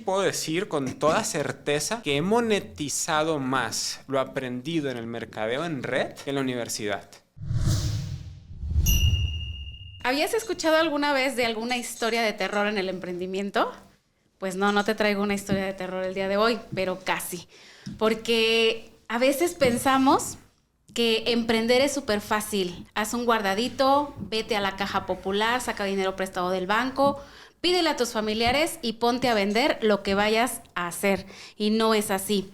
puedo decir con toda certeza que he monetizado más lo aprendido en el mercadeo en red que en la universidad. ¿Habías escuchado alguna vez de alguna historia de terror en el emprendimiento? Pues no te traigo una historia de terror el día de hoy, pero casi. Porque a veces pensamos que emprender es súper fácil. Haz un guardadito, vete a la caja popular, saca dinero prestado del banco, pídele a tus familiares y ponte a vender lo que vayas a hacer. Y no es así.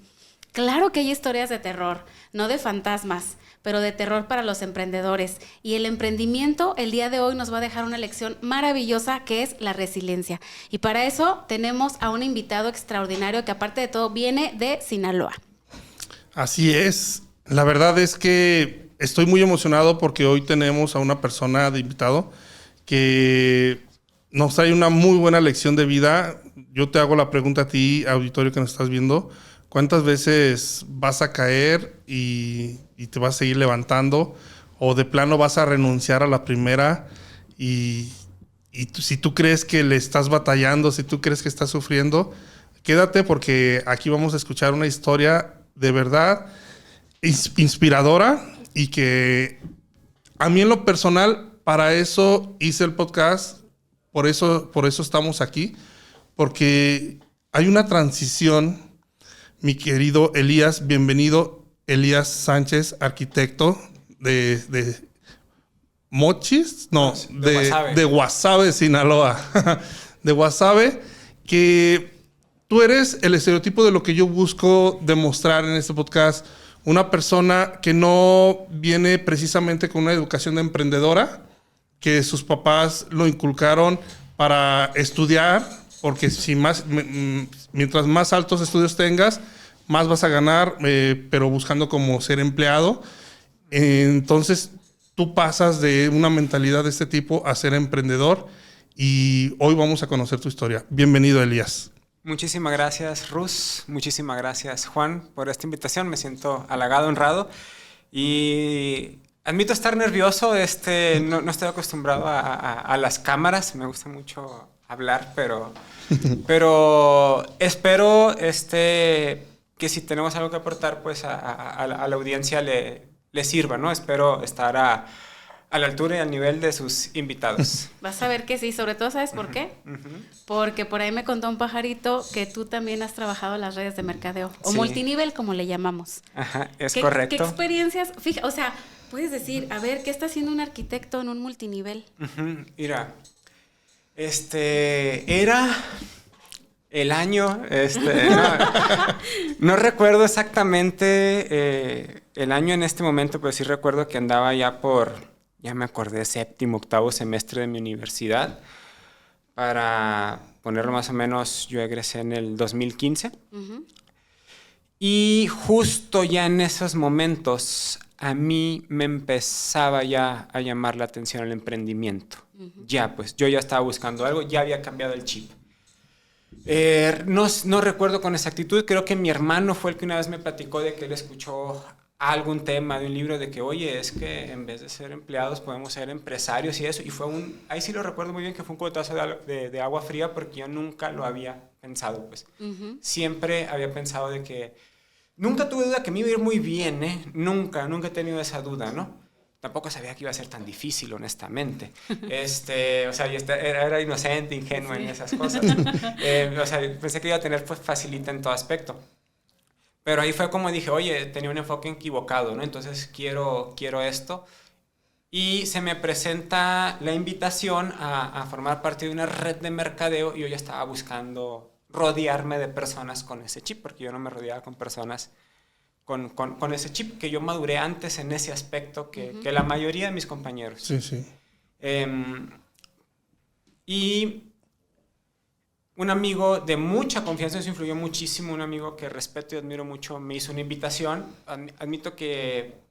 Claro que hay historias de terror, no de fantasmas, pero de terror para los emprendedores. Y el emprendimiento el día de hoy nos va a dejar una lección maravillosa que es la resiliencia. Y para eso tenemos a un invitado extraordinario que aparte de todo viene de Sinaloa. Así es. La verdad es que estoy muy emocionado porque hoy tenemos a una persona de invitado que nos trae una muy buena lección de vida. Yo te hago la pregunta a ti, auditorio que nos estás viendo. ¿Cuántas veces vas a caer y te vas a seguir levantando? ¿O de plano vas a renunciar a la primera? Si tú crees que le estás batallando, si tú crees que estás sufriendo, quédate porque aquí vamos a escuchar una historia de verdad inspiradora y que a mí en lo personal, para eso hice el podcast, por eso estamos aquí, porque hay una transición. Mi querido Elías, bienvenido. Elías Sánchez, arquitecto de Mochis, no, de Guasave, Sinaloa. De Guasave, que tú eres el estereotipo de lo que yo busco demostrar en este podcast. Una persona que no viene precisamente con una educación de emprendedora, que sus papás lo inculcaron para estudiar, porque mientras más altos estudios tengas, más vas a ganar, pero buscando como ser empleado. Entonces, tú pasas de una mentalidad de este tipo a ser emprendedor y hoy vamos a conocer tu historia. Bienvenido, Elías. Muchísimas gracias, Rus. Muchísimas gracias, Juan, por esta invitación. Me siento halagado, honrado y admito estar nervioso. No estoy acostumbrado a las cámaras. Me gusta mucho hablar, pero espero que si tenemos algo que aportar, pues a la audiencia le sirva, ¿no? Espero estar a la altura y al nivel de sus invitados. Vas a ver que sí, sobre todo, ¿sabes por qué? Porque por ahí me contó un pajarito que tú también has trabajado en las redes de mercadeo, o sí. Multinivel, como le llamamos. Ajá, es correcto. ¿Qué experiencias? Fíjate, o sea, puedes decir, a ver, ¿qué está haciendo un arquitecto en un multinivel? Mira, era el año, no recuerdo exactamente el año en este momento, pero sí recuerdo que andaba ya me acordé, 7º, 8º semestre de mi universidad. Para ponerlo más o menos, yo egresé en el 2015. Y justo ya en esos momentos, a mí me empezaba ya a llamar la atención el emprendimiento. Ya, pues yo ya estaba buscando algo, ya había cambiado el chip. No recuerdo con exactitud, creo que mi hermano fue el que una vez me platicó de que él escuchó algún tema de un libro de que, oye, es que en vez de ser empleados podemos ser empresarios y eso. Y ahí sí lo recuerdo muy bien que fue un cotazo de agua fría porque yo nunca lo había pensado, pues. Siempre había pensado de que, nunca tuve duda que me iba a ir muy bien, Nunca he tenido esa duda, ¿no? Tampoco sabía que iba a ser tan difícil, honestamente. O sea, yo era inocente, ingenuo en esas cosas. O sea, pensé que iba a tener pues, facilita en todo aspecto. Pero ahí fue como dije, oye, tenía un enfoque equivocado, ¿no? Entonces quiero esto. Y se me presenta la invitación a formar parte de una red de mercadeo y yo ya estaba buscando rodearme de personas con ese chip, porque yo no me rodeaba con personas con ese chip, que yo maduré antes en ese aspecto que la mayoría de mis compañeros. Sí. Y un amigo de mucha confianza, eso influyó muchísimo, un amigo que respeto y admiro mucho, me hizo una invitación. Admito que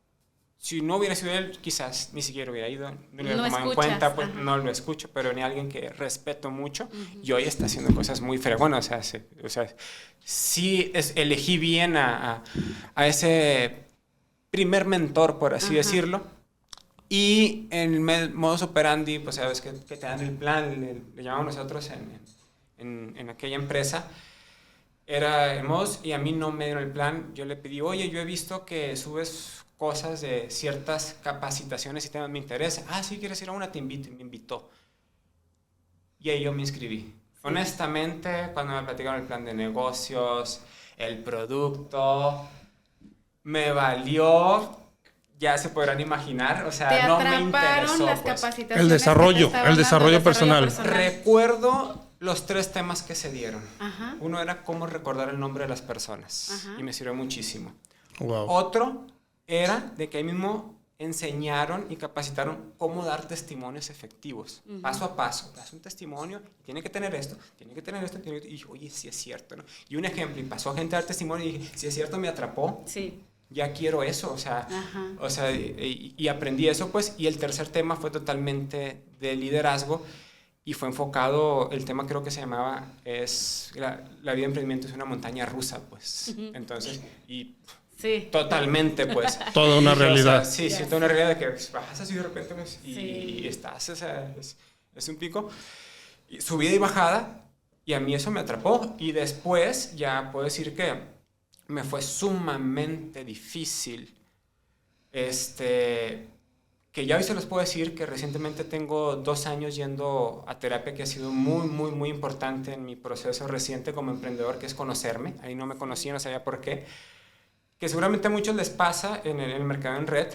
si no hubiera sido él, quizás ni siquiera hubiera ido, no lo hubiera tomado en cuenta, pues no lo escucho, pero ni alguien que respeto mucho y hoy está haciendo cosas muy fregonas. O sea, sí elegí bien a ese primer mentor, por así decirlo. Y en el modus operandi, pues sabes que te dan el plan, le llamamos nosotros en aquella empresa, era hermoso y a mí no me dieron el plan. Yo le pedí, oye, yo he visto que subes cosas de ciertas capacitaciones y temas, me interesa. Ah, sí, ¿quieres ir a una? Te invito. Y me invitó. Y ahí yo me inscribí. Honestamente, cuando me platicaron el plan de negocios, el producto, me valió, ya se podrán imaginar, o sea, Te no me atraparon interesó. las Pues. capacitaciones. El desarrollo, que te estaban el desarrollo dando, personal. Recuerdo los 3 temas que se dieron. Ajá. Uno era cómo recordar el nombre de las personas. Ajá. Y me sirvió muchísimo. Wow. Otro era de que ahí mismo enseñaron y capacitaron cómo dar testimonios efectivos, paso a paso. Das un testimonio, tiene que tener esto, tiene que tener esto, y dije, oye, sí es cierto, ¿no? Y un ejemplo, y pasó gente a dar testimonio y dije, sí es cierto, me atrapó. Sí. Ya quiero eso, o sea, y aprendí eso, pues. Y el tercer tema fue totalmente de liderazgo y fue enfocado, el tema creo que se llamaba, la vida de emprendimiento es una montaña rusa, pues. Entonces, y sí. totalmente, pues. Toda una realidad. O sea, sí, toda una realidad de que pues, bajas así de repente, pues, y estás, o sea, es un pico. Y subida y bajada, y a mí eso me atrapó. Y después, ya puedo decir que me fue sumamente difícil, que ya hoy se los puedo decir que recientemente tengo 2 años yendo a terapia, que ha sido muy, muy, muy importante en mi proceso reciente como emprendedor, que es conocerme. Ahí no me conocía, no sabía por qué. Que seguramente a muchos les pasa en el mercado en red,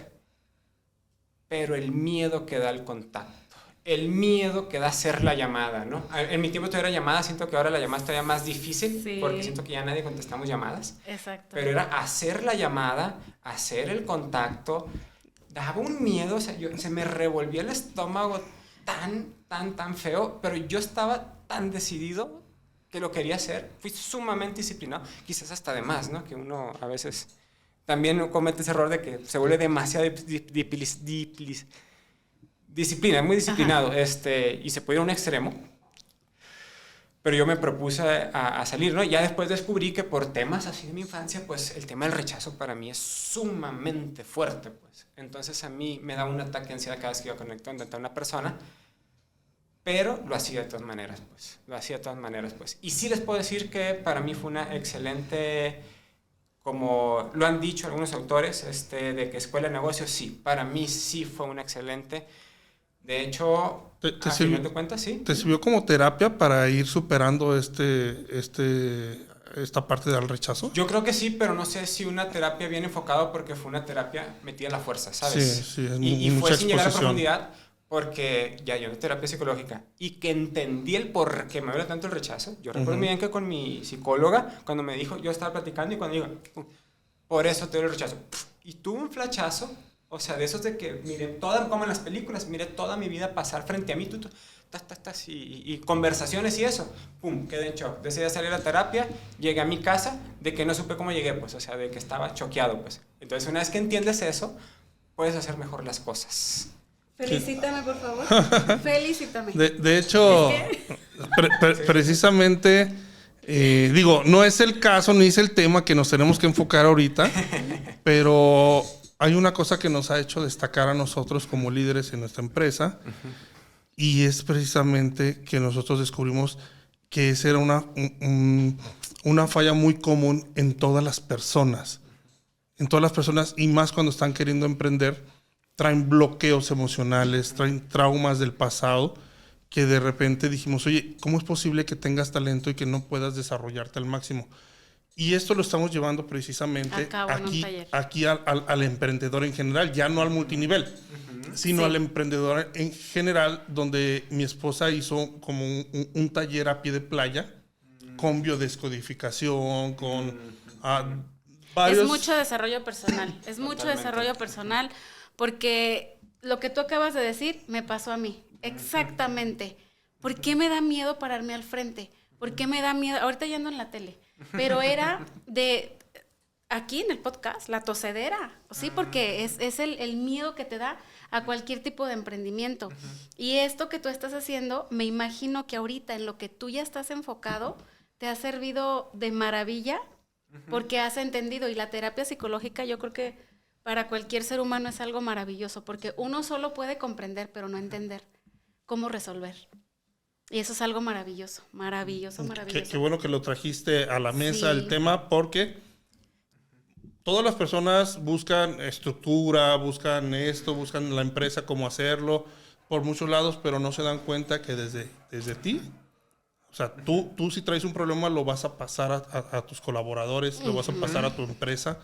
pero el miedo que da el contacto, el miedo que da hacer la llamada, ¿no? En mi tiempo todavía era llamada, siento que ahora la llamada es todavía más difícil, sí. porque siento que ya nadie contestamos llamadas. Exacto. Pero era hacer la llamada, hacer el contacto, daba un miedo, o sea, se me revolvía el estómago tan feo, pero yo estaba tan decidido que lo quería hacer, fui sumamente disciplinado, quizás hasta de más, ¿no? Que uno a veces también comete ese error de que se vuelve demasiado disciplina, muy disciplinado, y se puede ir a un extremo, pero yo me propuse a salir, ¿no? Ya después descubrí que por temas así de mi infancia, pues el tema del rechazo para mí es sumamente fuerte, pues. Entonces a mí me da un ataque de ansiedad cada vez que yo conecto ante una persona, pero lo hacía de todas maneras, pues. Y sí les puedo decir que para mí fue una excelente, como lo han dicho algunos autores, de que escuela de negocios, sí, para mí sí fue una excelente. De hecho, a final de cuentas, sí. ¿Te sirvió como terapia para ir superando esta parte del rechazo? Yo creo que sí, pero no sé si una terapia bien enfocada, porque fue una terapia metida en la fuerza, ¿sabes? Sí, es y mucha fue sin llegar a exposición. profundidad, porque ya yo en terapia psicológica y que entendí el por qué me duele tanto el rechazo. Yo recuerdo muy bien que con mi psicóloga, cuando me dijo, yo estaba platicando y cuando digo, por eso te duele el rechazo. Y tuve un flachazo. O sea, de esos de que, mire, como en las películas, mire toda mi vida pasar frente a mí, y conversaciones y eso, pum, quedé en shock. Decidí salir a terapia, llegué a mi casa, de que no supe cómo llegué, pues, o sea, de que estaba choqueado, pues. Entonces, una vez que entiendes eso, puedes hacer mejor las cosas. Felicítame, por favor. Felicítame. De hecho, precisamente, digo, no es el caso ni es el tema que nos tenemos que enfocar ahorita, pero hay una cosa que nos ha hecho destacar a nosotros como líderes en nuestra empresa, y es precisamente que nosotros descubrimos que esa era una falla muy común en todas las personas. En todas las personas, y más cuando están queriendo emprender, traen bloqueos emocionales, traen traumas del pasado, que de repente dijimos, oye, ¿cómo es posible que tengas talento y que no puedas desarrollarte al máximo? Y esto lo estamos llevando precisamente aquí al emprendedor en general, ya no al multinivel, sino al emprendedor en general, donde mi esposa hizo como un taller a pie de playa, con biodescodificación, con varios... Es mucho desarrollo personal, porque lo que tú acabas de decir me pasó a mí, exactamente. ¿Por qué me da miedo pararme al frente? ¿Por qué me da miedo? Ahorita ya ando en la tele. Pero era aquí en el podcast, la tosedera, ¿sí? Porque es el miedo que te da a cualquier tipo de emprendimiento. Y esto que tú estás haciendo, me imagino que ahorita en lo que tú ya estás enfocado, te ha servido de maravilla, porque has entendido. Y la terapia psicológica, yo creo que para cualquier ser humano es algo maravilloso, porque uno solo puede comprender, pero no entender cómo resolver. Y eso es algo maravilloso, maravilloso, maravilloso. Qué bueno que lo trajiste a la mesa Sí. el tema, porque todas las personas buscan estructura, buscan esto, buscan la empresa cómo hacerlo por muchos lados, pero no se dan cuenta que desde ti, o sea, tú si traes un problema lo vas a pasar a tus colaboradores, lo vas a pasar a tu empresa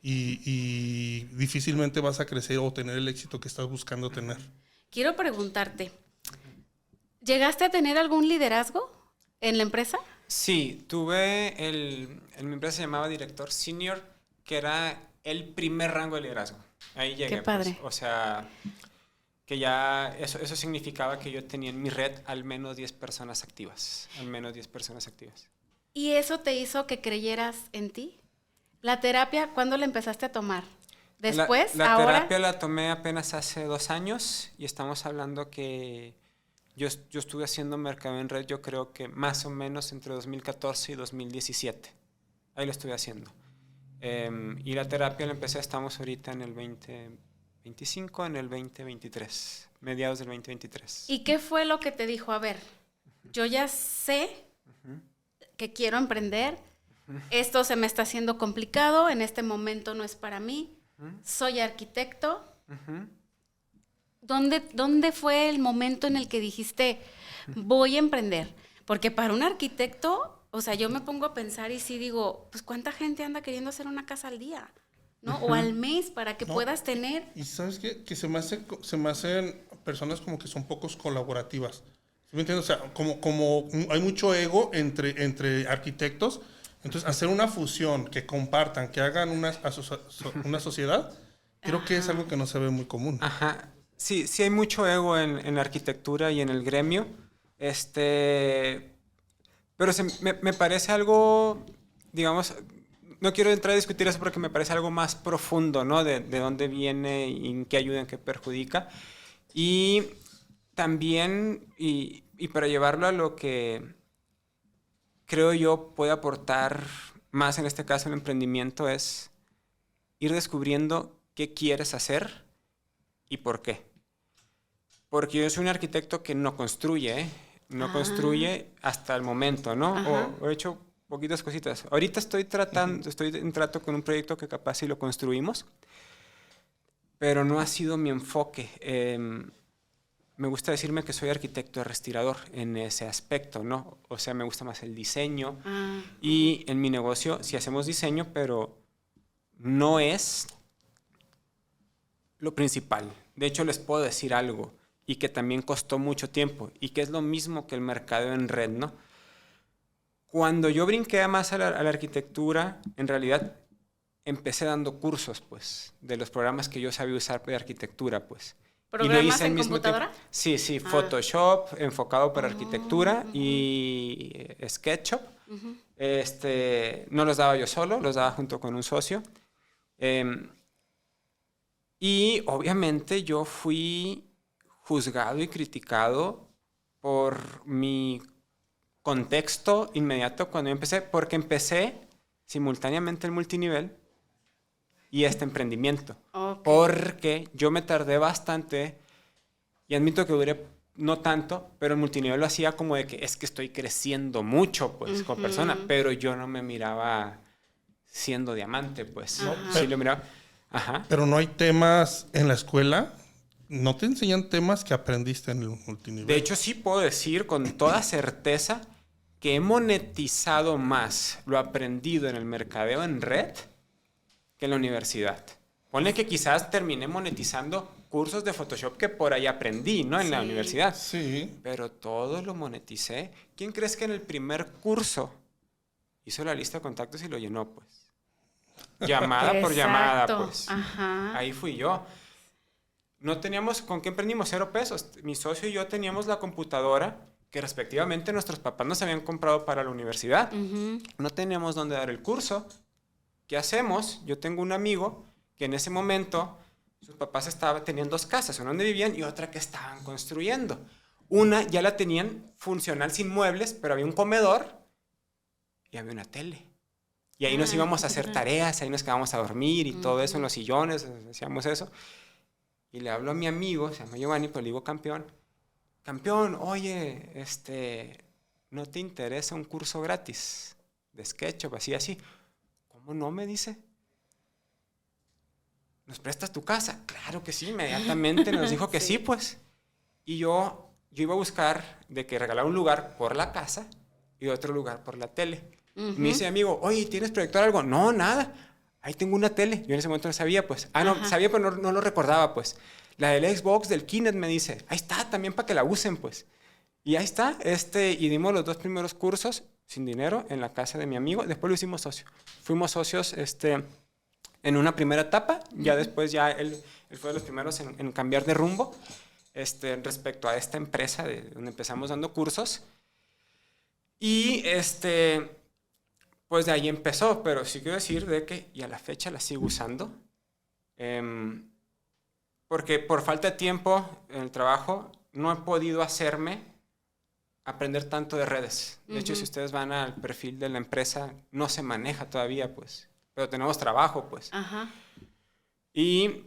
y difícilmente vas a crecer o tener el éxito que estás buscando tener. Quiero preguntarte, ¿llegaste a tener algún liderazgo en la empresa? Sí, tuve en mi empresa se llamaba director senior, que era el primer rango de liderazgo. Ahí llegué. Qué padre. Pues, o sea, que ya eso significaba que yo tenía en mi red al menos 10 personas activas. Al menos 10 personas activas. ¿Y eso te hizo que creyeras en ti? ¿La terapia cuándo la empezaste a tomar? ¿Después? La ¿Ahora? terapia la tomé apenas hace 2 años y estamos hablando que yo estuve haciendo mercado en red, yo creo que más o menos entre 2014 y 2017. Ahí lo estuve haciendo. Y la terapia la empecé, estamos ahorita en el 2025, en el 2023, mediados del 2023. ¿Y qué fue lo que te dijo? A ver, yo ya sé que quiero emprender, esto se me está haciendo complicado, en este momento no es para mí, soy arquitecto. ¿Dónde fue el momento en el que dijiste, voy a emprender? Porque para un arquitecto, o sea, yo me pongo a pensar y sí digo, pues ¿cuánta gente anda queriendo hacer una casa al día? ¿No? O al mes para que puedas tener... Y ¿sabes qué? Que se me hacen personas como que son pocos colaborativas. ¿Sí me entiendes? O sea, como hay mucho ego entre arquitectos, entonces hacer una fusión, que compartan, que hagan una sociedad, creo que es algo que no se ve muy común. Ajá. Sí, sí hay mucho ego en la arquitectura y en el gremio. Pero me parece algo, digamos, no quiero entrar a discutir eso porque me parece algo más profundo, ¿no? De dónde viene y en qué ayuda, en qué perjudica. Y también, y para llevarlo a lo que creo yo puede aportar más en este caso el emprendimiento es ir descubriendo qué quieres hacer y por qué. Porque yo soy un arquitecto que no construye, ¿eh? No construye hasta el momento, ¿no? O he hecho poquitas cositas. Ahorita estoy en trato con un proyecto que capaz sí lo construimos, pero no ha sido mi enfoque. Me gusta decirme que soy arquitecto respirador en ese aspecto, ¿no? O sea, me gusta más el diseño. Y en mi negocio sí hacemos diseño, pero no es lo principal. De hecho, les puedo decir algo y que también costó mucho tiempo y que es lo mismo que el mercado en red, ¿no? Cuando yo brinqué más a la arquitectura, en realidad empecé dando cursos, pues, de los programas que yo sabía usar de arquitectura, pues. ¿Programas en computadora? Sí, Photoshop enfocado para arquitectura y SketchUp. No los daba yo solo, los daba junto con un socio. Y obviamente yo fui juzgado y criticado por mi contexto inmediato cuando yo empecé, porque empecé simultáneamente el multinivel y este emprendimiento. Porque yo me tardé bastante y admito que duré no tanto, pero el multinivel lo hacía como de que es que estoy creciendo mucho, pues, como persona, pero yo no me miraba siendo diamante, pues. Sí lo miraba. Ajá. Pero no hay temas en la escuela. ¿No te enseñan temas que aprendiste en el multinivel? De hecho, sí puedo decir con toda certeza que he monetizado más lo aprendido en el mercadeo en red que en la universidad. Ponle que quizás terminé monetizando cursos de Photoshop que por ahí aprendí, ¿no? En la universidad. Sí. Pero todo lo moneticé. ¿Quién crees que en el primer curso hizo la lista de contactos y lo llenó, pues? Llamada por llamada, pues. Ajá. Ahí fui yo. No teníamos con qué emprendimos, 0 pesos. Mi socio y yo teníamos la computadora que respectivamente nuestros papás nos habían comprado para la universidad. No teníamos dónde dar el curso. ¿Qué hacemos? Yo tengo un amigo que en ese momento sus papás tenían 2 casas, una donde vivían y otra que estaban construyendo. Una ya la tenían funcional sin muebles, pero había un comedor y había una tele. Y ahí nos íbamos a hacer tareas, ahí nos quedábamos a dormir y todo eso en los sillones, hacíamos eso. Y le hablo a mi amigo, se llama Giovanni, pero le digo campeón. campeón, oye, ¿no te interesa un curso gratis de SketchUp, así? ¿Cómo no? Me dice. ¿Nos prestas tu casa? Claro que sí, inmediatamente nos dijo que sí, pues. Y yo iba a buscar de que regalar un lugar por la casa y otro lugar por la tele. Me dice mi amigo, oye, ¿tienes proyector algo? No, nada. Ahí tengo una tele. Yo en ese momento no sabía, pues. No, sabía, pero no lo recordaba, pues. La del Xbox, del Kinect, me dice. Ahí está, también para que la usen, pues. Y ahí está, y dimos los 2 primeros cursos sin dinero en la casa de mi amigo. Después lo hicimos socio. Fuimos socios, en una primera etapa. Ya después, él fue de los primeros en cambiar de rumbo, respecto a esta empresa donde empezamos dando cursos. Y, pues de ahí empezó, pero sí quiero decir de que, y a la fecha la sigo usando, porque por falta de tiempo en el trabajo no he podido hacerme aprender tanto de redes. De hecho, si ustedes van al perfil de la empresa, no se maneja todavía, pues, pero tenemos trabajo, pues. Y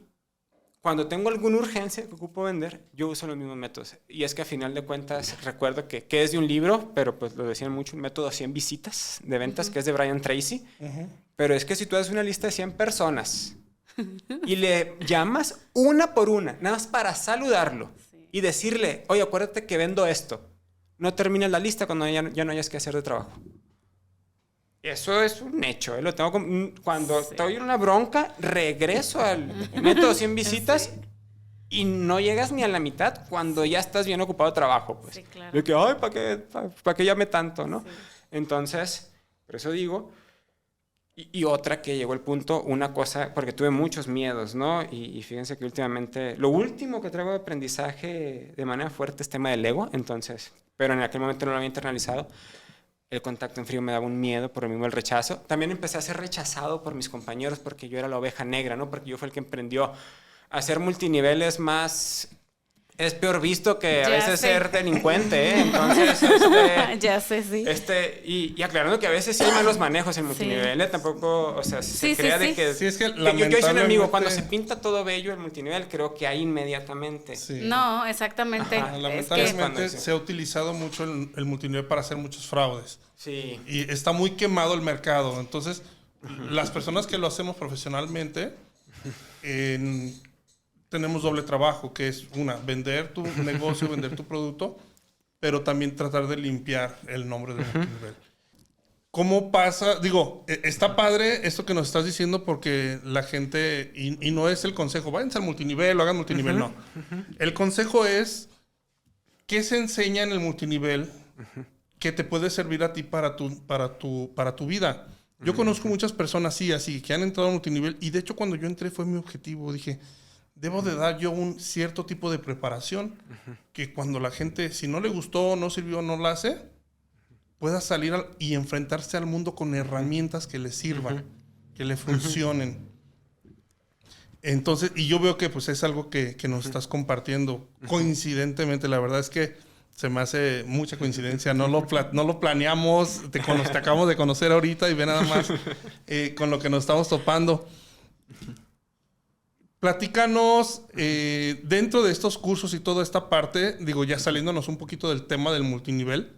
cuando tengo alguna urgencia que ocupo vender, yo uso los mismos métodos. Y es que a final de cuentas recuerdo que es de un libro, pero pues lo decían mucho, un método 100 visitas de ventas, que es de Brian Tracy. Pero es que si tú haces una lista de 100 personas y le llamas una por una, nada más para saludarlo y decirle, oye, acuérdate que vendo esto, no termines la lista cuando ya no hayas que hacer de trabajo. Eso es un hecho, lo tengo cuando estoy en una bronca, regreso al método 100 visitas y no llegas ni a la mitad cuando ya estás bien ocupado de trabajo, pues. Sí, claro. De que, ay, ¿para qué llame tanto, no? Sí. Entonces, por eso digo, y otra que llegó el punto, una cosa, porque tuve muchos miedos, ¿no? Y fíjense que últimamente, lo último que traigo de aprendizaje de manera fuerte es tema del ego, entonces, pero en aquel momento no lo había internalizado. El contacto en frío me daba un miedo, por lo mismo el rechazo. También empecé a ser rechazado por mis compañeros porque yo era la oveja negra, ¿no? Porque yo fui el que emprendió a hacer multiniveles más... Es peor visto que a veces ser delincuente, ¿eh? Entonces, ya sé, sí. Y aclarando que a veces sí hay malos manejos en multinivel, ¿eh? Tampoco, o sea, se crea de que... Sí, es que yo hice un amigo, cuando se pinta todo bello el multinivel, creo que ahí inmediatamente... Sí. No, exactamente. Lamentablemente se ha utilizado mucho el multinivel para hacer muchos fraudes. Sí. Y está muy quemado el mercado. Entonces, las personas que lo hacemos profesionalmente... tenemos doble trabajo, que es vender tu negocio, vender tu producto, pero también tratar de limpiar el nombre del multinivel. ¿Cómo pasa? Digo, está padre esto que nos estás diciendo porque la gente, y no es el consejo, váyanse al multinivel o hagan multinivel, no. El consejo es, ¿qué se enseña en el multinivel que te puede servir a ti para tu vida? Yo conozco muchas personas así, que han entrado al multinivel, y de hecho cuando yo entré fue mi objetivo, dije... Debo de dar yo un cierto tipo de preparación que cuando la gente, si no le gustó, no sirvió, no la hace, pueda salir y enfrentarse al mundo con herramientas que le sirvan, que le funcionen. Entonces, y yo veo que pues es algo que nos estás compartiendo coincidentemente. La verdad es que se me hace mucha coincidencia. No lo planeamos, te acabamos de conocer ahorita y ve nada más con lo que nos estamos topando. Platícanos, dentro de estos cursos y toda esta parte, digo, ya saliéndonos un poquito del tema del multinivel,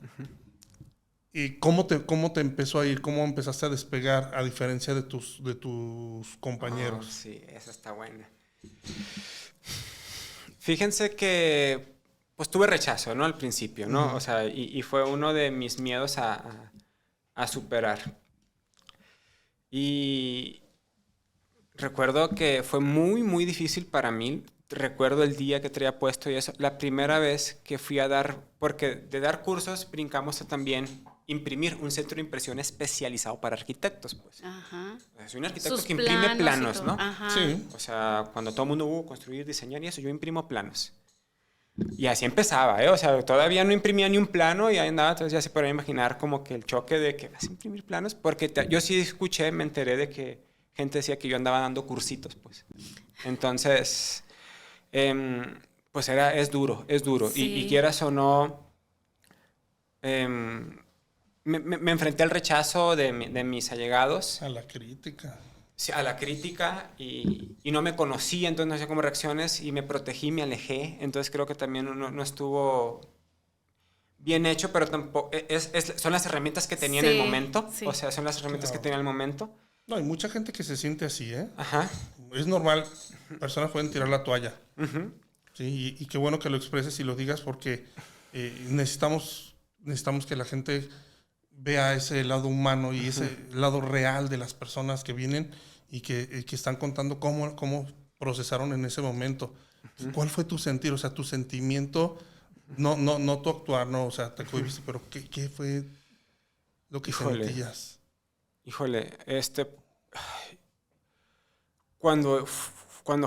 ¿y cómo te empezó a ir? ¿Cómo empezaste a despegar a diferencia de tus compañeros? Oh, sí, esa está buena. Fíjense que pues tuve rechazo, ¿no? Al principio, ¿no? O sea, y fue uno de mis miedos a superar. Y... recuerdo que fue muy, muy difícil para mí. Recuerdo el día que traía puesto y eso. La primera vez que fui a dar... porque de dar cursos brincamos a también imprimir un centro de impresión especializado para arquitectos, pues. Ajá. Soy un arquitecto que imprime planos, ¿no? Ajá. Sí. O sea, cuando todo el mundo construir, diseñar y eso, yo imprimo planos. Y así empezaba, ¿eh? O sea, todavía no imprimía ni un plano y ahí andaba. Entonces ya se podía imaginar como que el choque de que vas a imprimir planos. Porque yo sí escuché, me enteré de que gente decía que yo andaba dando cursitos, pues. Entonces, pues es duro. Sí. Y quieras o no, me enfrenté al rechazo de mis allegados. A la crítica. sí, a la crítica y no me conocía, entonces no sabía cómo reacciones y me protegí, me alejé. Entonces creo que también no estuvo bien hecho, pero tampoco son las herramientas que tenía en el momento. Sí. O sea, son las herramientas que Claro. tenía en el momento. No, hay mucha gente que se siente así, ¿eh? Ajá. Es normal, personas pueden tirar la toalla. Ujú. Sí, y qué bueno que lo expreses y lo digas porque necesitamos que la gente vea ese lado humano y ese lado real de las personas que vienen y que están contando cómo procesaron en ese momento. ¿Cuál fue tu sentir? O sea, tu sentimiento, no tu actuar, no, o sea, te cohibiste, pero ¿qué fue lo que Híjole. sentías? Híjole, cuando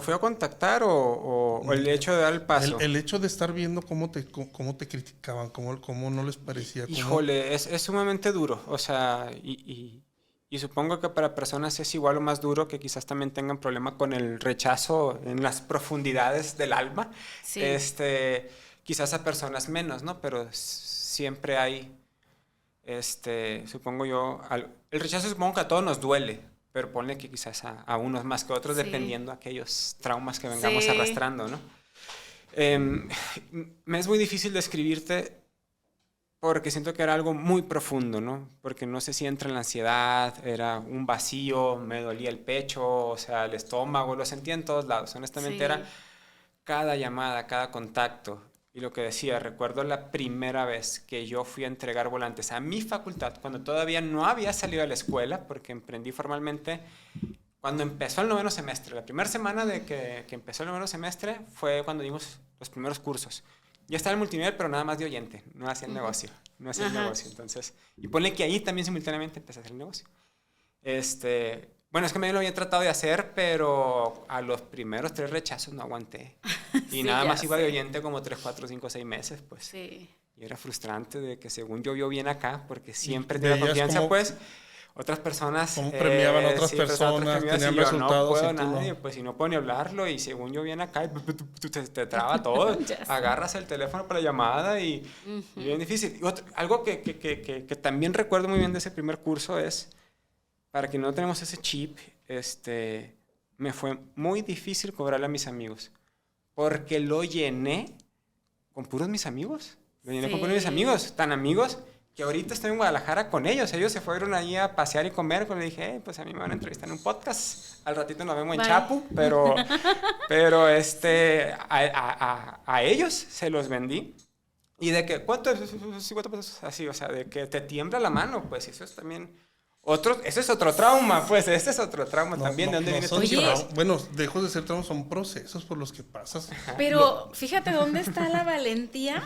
fui a contactar o el hecho de dar el paso. El hecho de estar viendo cómo te criticaban, cómo no les parecía. Híjole, es sumamente duro. O sea, y supongo que para personas es igual o más duro que quizás también tengan problema con el rechazo en las profundidades del alma. Sí. Quizás a personas menos, ¿no? Pero siempre hay, supongo yo, el rechazo supongo que a todos nos duele, pero ponle que quizás a unos más que a otros, Sí. dependiendo de aquellos traumas que vengamos Sí. arrastrando, ¿no? Me es muy difícil describirte porque siento que era algo muy profundo, ¿no? Porque no sé si entra en la ansiedad, era un vacío, me dolía el pecho, o sea, el estómago, lo sentía en todos lados. Honestamente Sí. era cada llamada, cada contacto. Y lo que decía, recuerdo la primera vez que yo fui a entregar volantes a mi facultad, cuando todavía no había salido a la escuela, porque emprendí formalmente cuando empezó el 9º semestre. La primera semana de que empezó el 9º semestre fue cuando dimos los primeros cursos. Ya estaba el multinivel, pero nada más de oyente, no hacía el negocio, no hacía el Ajá. negocio. Entonces, y ponle que ahí también simultáneamente empecé a hacer el negocio. Bueno, es que medio lo había tratado de hacer, pero a los primeros 3 rechazos no aguanté. Y Sí, nada ya más iba de sé. oyente como 3, 4, 5, 6 meses, pues. Sí. Y era frustrante de que según yo bien acá, porque siempre Y tenía veías confianza, cómo- pues, otras personas... cómo premiaban a otras sí, pues, personas, premiadas, tenían y yo resultados no puedo y tú no. nadie, pues, si no puedo ni hablarlo, y según yo bien acá, te traba todo. Ya sé. Agarras el teléfono para la llamada y bien difícil. Y algo que también recuerdo muy bien de ese primer curso es, para que no tenemos ese chip, me fue muy difícil cobrarle a mis amigos, porque lo llené con puros mis amigos. Lo llené con puros mis Sí. amigos, tan amigos que ahorita estoy en Guadalajara con ellos. Ellos se fueron allí a pasear y comer. Pues le dije, pues a mí me van a entrevistar en un podcast. Al ratito nos vemos en Bye. Chapu, pero a ellos se los vendí. Y de que, ¿cuánto? 50 pesos, así, o sea, de que te tiembla la mano, pues eso es también ese es otro trauma, pues, ese es otro trauma también. ¿De dónde viene son este Oye. chip? bueno, lejos de ser traumas, son procesos por los que pasas. Pero fíjate dónde está la valentía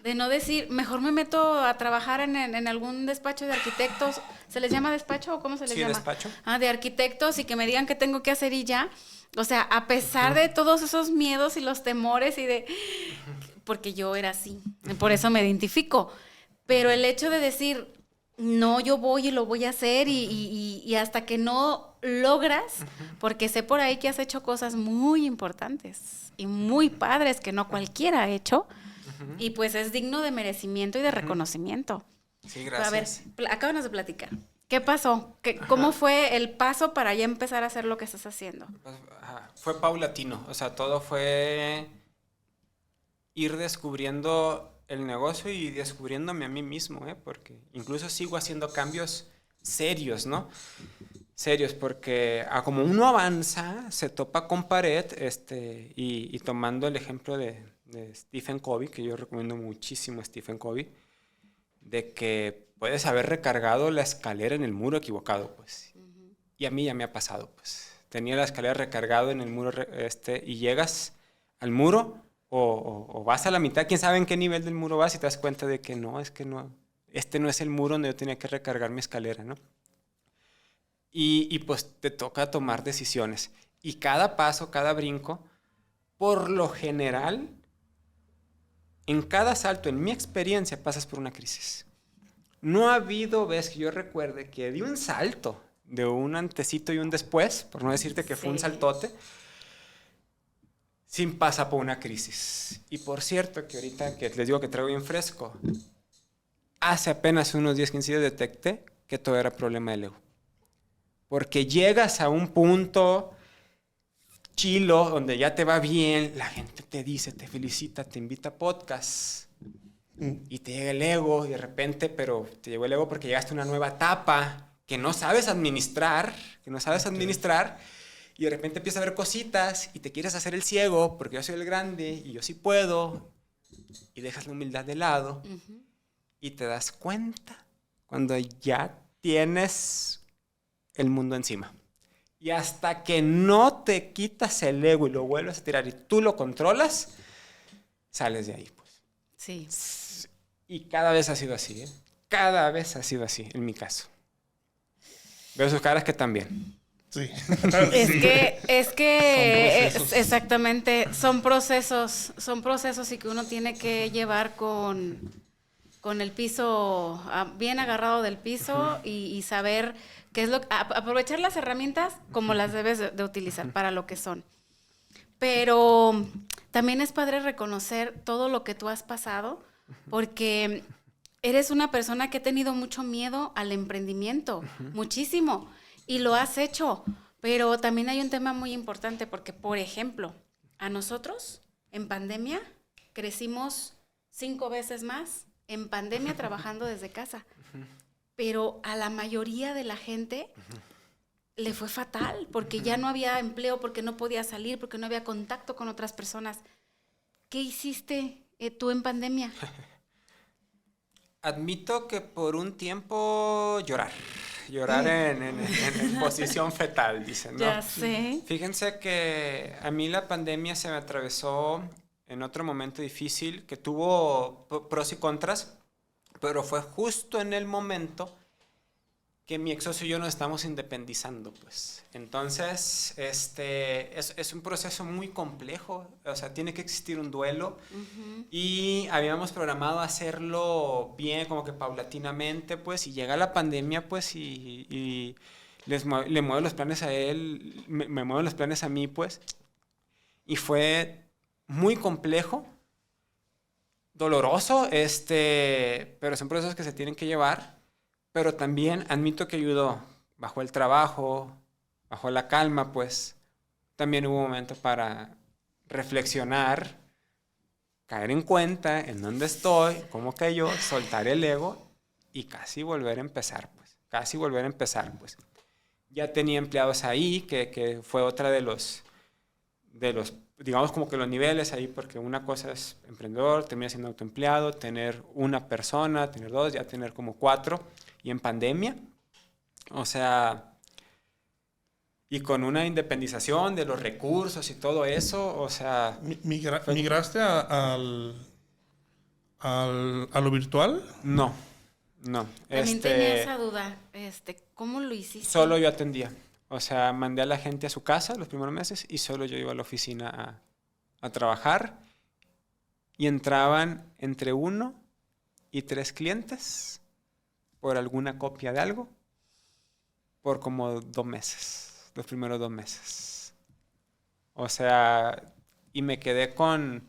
de no decir, mejor me meto a trabajar en algún despacho de arquitectos. ¿Se les llama despacho o cómo se les Sí, llama? despacho. De arquitectos y que me digan qué tengo que hacer y ya. O sea, a pesar de todos esos miedos y los temores y de... Porque yo era así, por eso me identifico. Pero el hecho de decir, no, yo voy y lo voy a hacer y hasta que no logras, porque sé por ahí que has hecho cosas muy importantes y muy padres que no cualquiera ha hecho, y pues es digno de merecimiento y de reconocimiento. Sí, A ver, gracias. acábanos de platicar. ¿Qué pasó? ¿Cómo fue el paso para ya empezar a hacer lo que estás haciendo? Fue paulatino, o sea, todo fue ir descubriendo el negocio y descubriéndome a mí mismo, porque incluso sigo haciendo cambios serios, ¿no? Serios, porque como uno avanza, se topa con pared, y tomando el ejemplo de Stephen Covey, que yo recomiendo muchísimo a Stephen Covey, de que puedes haber recargado la escalera en el muro equivocado, pues. Y a mí ya me ha pasado, pues. Tenía la escalera recargado en el muro, y llegas al muro o vas a la mitad, quién sabe en qué nivel del muro vas y te das cuenta de que no, es que no, no es el muro donde yo tenía que recargar mi escalera, ¿no? Y pues te toca tomar decisiones. Y cada paso, cada brinco, por lo general, en cada salto, en mi experiencia, pasas por una crisis. No ha habido vez que yo recuerde que di un salto de un antecito y un después, por no decirte que fue un Sí. saltote, sin pasar por una crisis. Y por cierto, que ahorita que les digo que traigo bien fresco, hace apenas unos 10, 15 días detecté que todo era problema del ego. porque llegas a un punto chilo donde ya te va bien, la gente te dice, te felicita, te invita a podcast y te llega el ego y de repente, pero te llegó el ego porque llegaste a una nueva etapa que no sabes administrar, y de repente empiezas a ver cositas y te quieres hacer el ciego porque yo soy el grande y yo sí puedo, y dejas la humildad de lado y te das cuenta cuando ya tienes el mundo encima. Y hasta que no te quitas el ego y lo vuelves a tirar y tú lo controlas, sales de ahí, pues. Sí. Y cada vez ha sido así, ¿eh? Cada vez ha sido así, en mi caso. Veo sus caras que también. Sí. Exactamente, son procesos y que uno tiene que llevar con el piso, bien agarrado del piso y saber qué es aprovechar las herramientas como las debes de utilizar para lo que son. Pero también es padre reconocer todo lo que tú has pasado, porque eres una persona que ha tenido mucho miedo al emprendimiento, muchísimo. Y lo has hecho, pero también hay un tema muy importante porque, por ejemplo, a nosotros en pandemia crecimos 5 veces más en pandemia trabajando desde casa, pero a la mayoría de la gente le fue fatal porque ya no había empleo, porque no podía salir, porque no había contacto con otras personas. ¿Qué hiciste tú en pandemia? Admito que por un tiempo llorar en posición fetal, dicen, ¿no? Ya sé. Fíjense que a mí la pandemia se me atravesó en otro momento difícil que tuvo pros y contras, pero fue justo en el momento que mi ex socio y yo nos estamos independizando, pues. Entonces, es un proceso muy complejo, o sea, tiene que existir un duelo y habíamos programado hacerlo bien, como que paulatinamente, pues, y llega la pandemia, pues, y le muevo los planes a él, me mueven los planes a mí, pues, y fue muy complejo, doloroso, pero son procesos que se tienen que llevar. Pero también admito que ayudó. Bajó el trabajo, bajó la calma, pues. También hubo un momento para reflexionar, caer en cuenta en dónde estoy, cómo cayó, soltar el ego y casi volver a empezar, pues. Ya tenía empleados ahí, que fue otra de los, digamos como que los niveles ahí, porque una cosa es emprendedor, termina siendo autoempleado, tener una persona, tener 2, ya tener como 4. Y en pandemia, o sea, y con una independización de los recursos y todo eso, o sea... ¿Migraste a lo virtual? No. También tenía esa duda, ¿cómo lo hiciste? Solo yo atendía, o sea, mandé a la gente a su casa los primeros meses y solo yo iba a la oficina a trabajar y entraban entre 1 y 3 clientes por alguna copia de algo, por como 2 meses, los primeros 2 meses. O sea, y me quedé con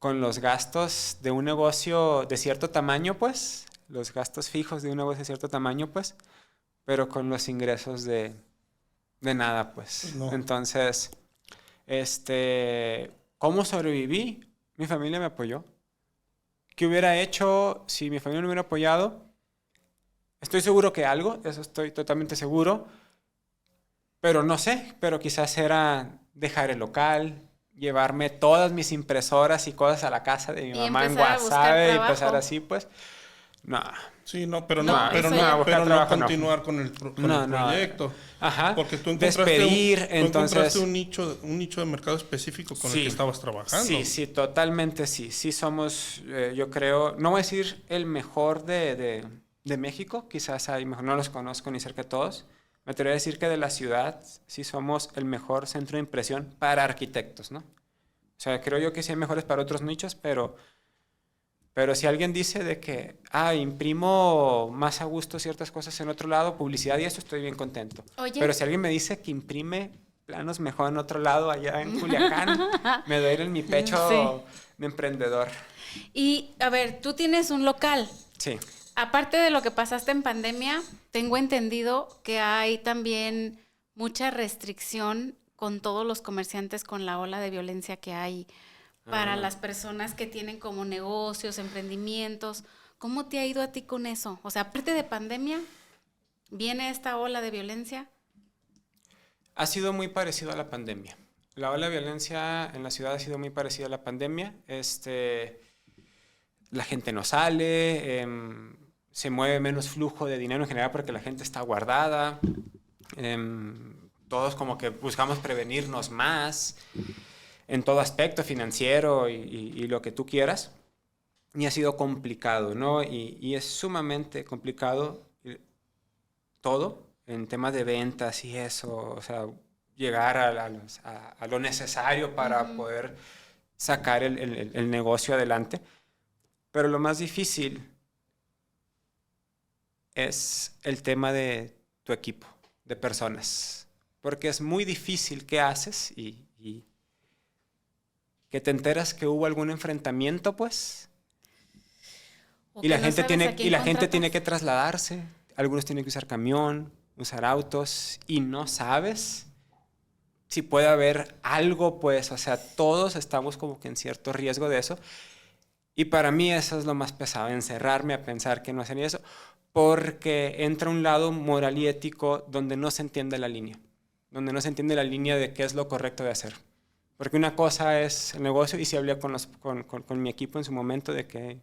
los gastos de un negocio de cierto tamaño, pues, los gastos fijos de un negocio de cierto tamaño, pues, pero con los ingresos de nada, pues. No. Entonces, ¿cómo sobreviví? Mi familia me apoyó. ¿Qué hubiera hecho si mi familia no me hubiera apoyado? Estoy seguro que algo, eso estoy totalmente seguro, pero no sé, pero quizás era dejar el local, llevarme todas mis impresoras y cosas a la casa de mi mamá en Guasave y empezar así, pues, no. Sí, no, pero no continuar con el proyecto. Ajá. Porque tú encontraste un nicho de mercado específico con el que estabas trabajando. Sí, totalmente sí. Sí somos, yo creo, no voy a decir el mejor de México, quizás hay mejor, no los conozco ni cerca de todos. Me atrevería a decir que de la ciudad sí somos el mejor centro de impresión para arquitectos, ¿no? O sea, creo yo que sí hay mejores para otros nichos, pero si alguien dice de que, imprimo más a gusto ciertas cosas en otro lado, publicidad y eso, estoy bien contento. Oye. Pero si alguien me dice que imprime planos mejor en otro lado, allá en Culiacán, me duele en mi pecho de emprendedor. Y, a ver, tú tienes un local. Sí. aparte de lo que pasaste en pandemia, tengo entendido que hay también mucha restricción con todos los comerciantes con la ola de violencia que hay para las personas que tienen como negocios, emprendimientos. ¿Cómo te ha ido a ti con eso? O sea, aparte de pandemia, ¿viene esta ola de violencia? Ha sido muy parecido a la pandemia. La ola de violencia en la ciudad ha sido muy parecida a la pandemia. La gente no sale, se mueve menos flujo de dinero en general porque la gente está guardada. Todos como que buscamos prevenirnos más en todo aspecto financiero y lo que tú quieras. Y ha sido complicado, ¿no? Y es sumamente complicado todo en temas de ventas y eso, o sea, llegar a lo necesario para poder sacar el negocio adelante. Pero lo más difícil es el tema de tu equipo, de personas. Porque es muy difícil qué haces y que te enteras que hubo algún enfrentamiento, pues. Y la gente tiene que trasladarse. Algunos tienen que usar camión, usar autos y no sabes si puede haber algo, pues, o sea, todos estamos como que en cierto riesgo de eso. Y para mí eso es lo más pesado, encerrarme a pensar que no hacen eso, porque entra un lado moral y ético donde no se entiende la línea, donde no se entiende la línea de qué es lo correcto de hacer. Porque una cosa es el negocio, y sí hablé con mi equipo en su momento de que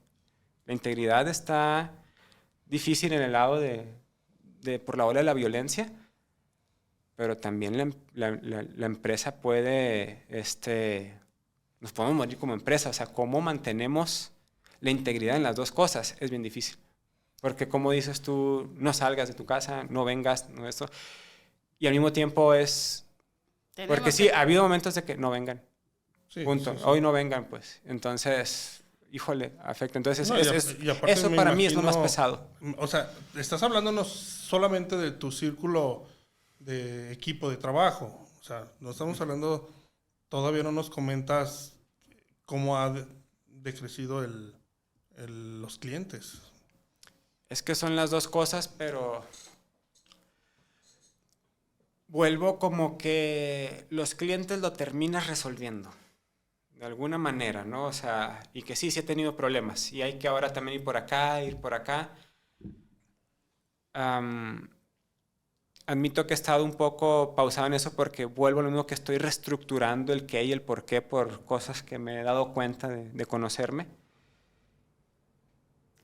la integridad está difícil en el lado por la ola de la violencia, pero también la empresa puede, nos podemos morir como empresa. O sea, ¿cómo mantenemos la integridad en las dos cosas? Es bien difícil. Porque como dices tú, no salgas de tu casa, no vengas, no esto. Y al mismo tiempo porque sí, ha habido momentos de que no vengan. Sí, punto. Sí. Hoy no vengan, pues. Entonces, híjole, afecta. Entonces, eso para mí es lo más pesado. O sea, estás hablando no solamente de tu círculo de equipo de trabajo. O sea, no estamos hablando, todavía no nos comentas cómo ha decrecido los clientes. Es que son las dos cosas, pero vuelvo como que los clientes lo terminas resolviendo de alguna manera, ¿no? O sea, y que sí he tenido problemas y hay que ahora también ir por acá. Admito que he estado un poco pausado en eso porque vuelvo a lo mismo, que estoy reestructurando el qué y el por qué por cosas que me he dado cuenta de conocerme.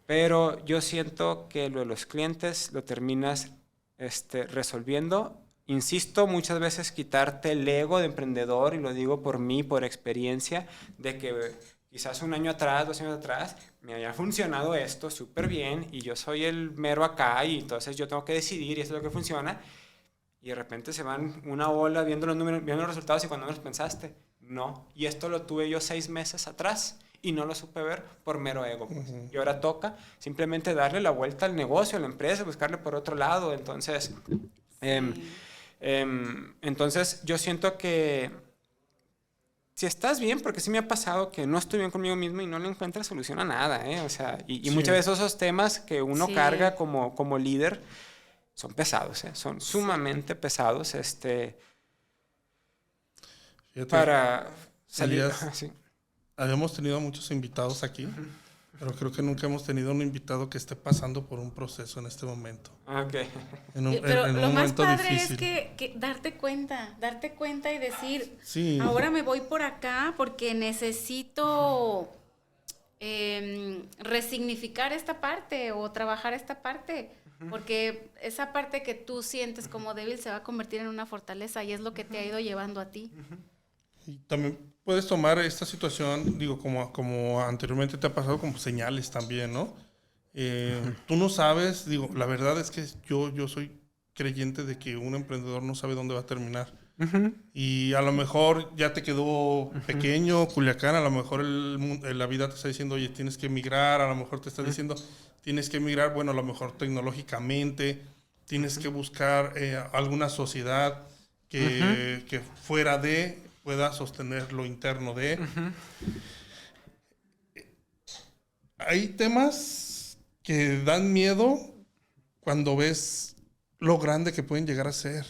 Pero yo siento que lo de los clientes lo terminas resolviendo. Insisto, muchas veces quitarte el ego de emprendedor, y lo digo por mí, por experiencia, de que quizás un año atrás, 2 años atrás, me había funcionado esto súper bien y yo soy el mero acá y entonces yo tengo que decidir y esto es lo que funciona. Y de repente se van una ola viendo los números, viendo los resultados, y cuando menos pensaste, no. Y esto lo tuve yo 6 meses atrás y no lo supe ver por mero ego. Pues. Y ahora toca simplemente darle la vuelta al negocio, a la empresa, buscarle por otro lado. Entonces, entonces yo siento que si estás bien, porque sí me ha pasado que no estoy bien conmigo mismo y no le encuentras solución a nada, O sea, y muchas veces esos temas que uno carga como líder son pesados, son sumamente pesados, Fíjate, para salir. Sí. Habíamos tenido muchos invitados aquí, pero creo que nunca hemos tenido un invitado que esté pasando por un proceso en este momento. Okay. Pero lo más padre difícil. Es que darte cuenta y decir, ahora me voy por acá porque necesito resignificar esta parte o trabajar esta parte. Porque esa parte que tú sientes como débil se va a convertir en una fortaleza, y es lo que te ha ido llevando a ti. Y también puedes tomar esta situación, digo, como anteriormente te ha pasado, como señales también, ¿no? Tú no sabes, digo, la verdad es que yo soy creyente de que un emprendedor no sabe dónde va a terminar. Y a lo mejor ya te quedó pequeño, Culiacán, a lo mejor la vida te está diciendo, oye, tienes que emigrar, a lo mejor te está diciendo, tienes que emigrar, bueno, a lo mejor tecnológicamente, tienes que buscar alguna sociedad que fuera de, pueda sostener lo interno de. Hay temas que dan miedo cuando ves lo grande que pueden llegar a ser.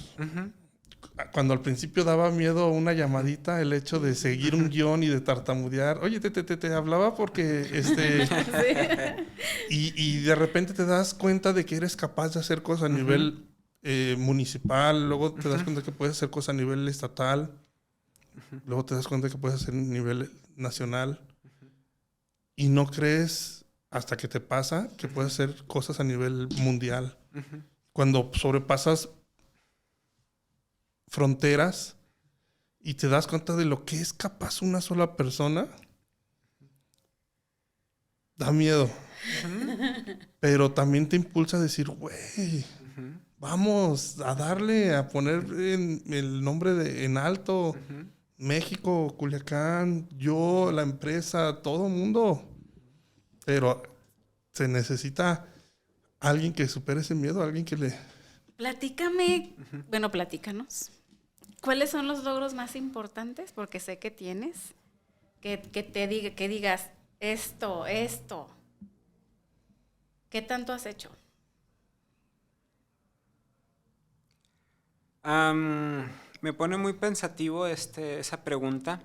Cuando al principio daba miedo una llamadita, el hecho de seguir un guión y de tartamudear. Oye, te hablaba porque y de repente te das cuenta de que eres capaz de hacer cosas a nivel municipal, luego te das cuenta que puedes hacer cosas a nivel estatal, luego te das cuenta que puedes hacer a nivel nacional y no crees hasta que te pasa que puedes hacer cosas a nivel mundial. Cuando sobrepasas fronteras y te das cuenta de lo que es capaz una sola persona, da miedo. Pero también te impulsa a decir, güey, vamos a darle, a poner el nombre en alto. México, Culiacán, yo, la empresa, todo el mundo. Pero se necesita alguien que supere ese miedo, alguien que le... Platícame, bueno, platícanos. ¿Cuáles son los logros más importantes? Porque sé que tienes, que digas esto. ¿Qué tanto has hecho? Me pone muy pensativo esa pregunta,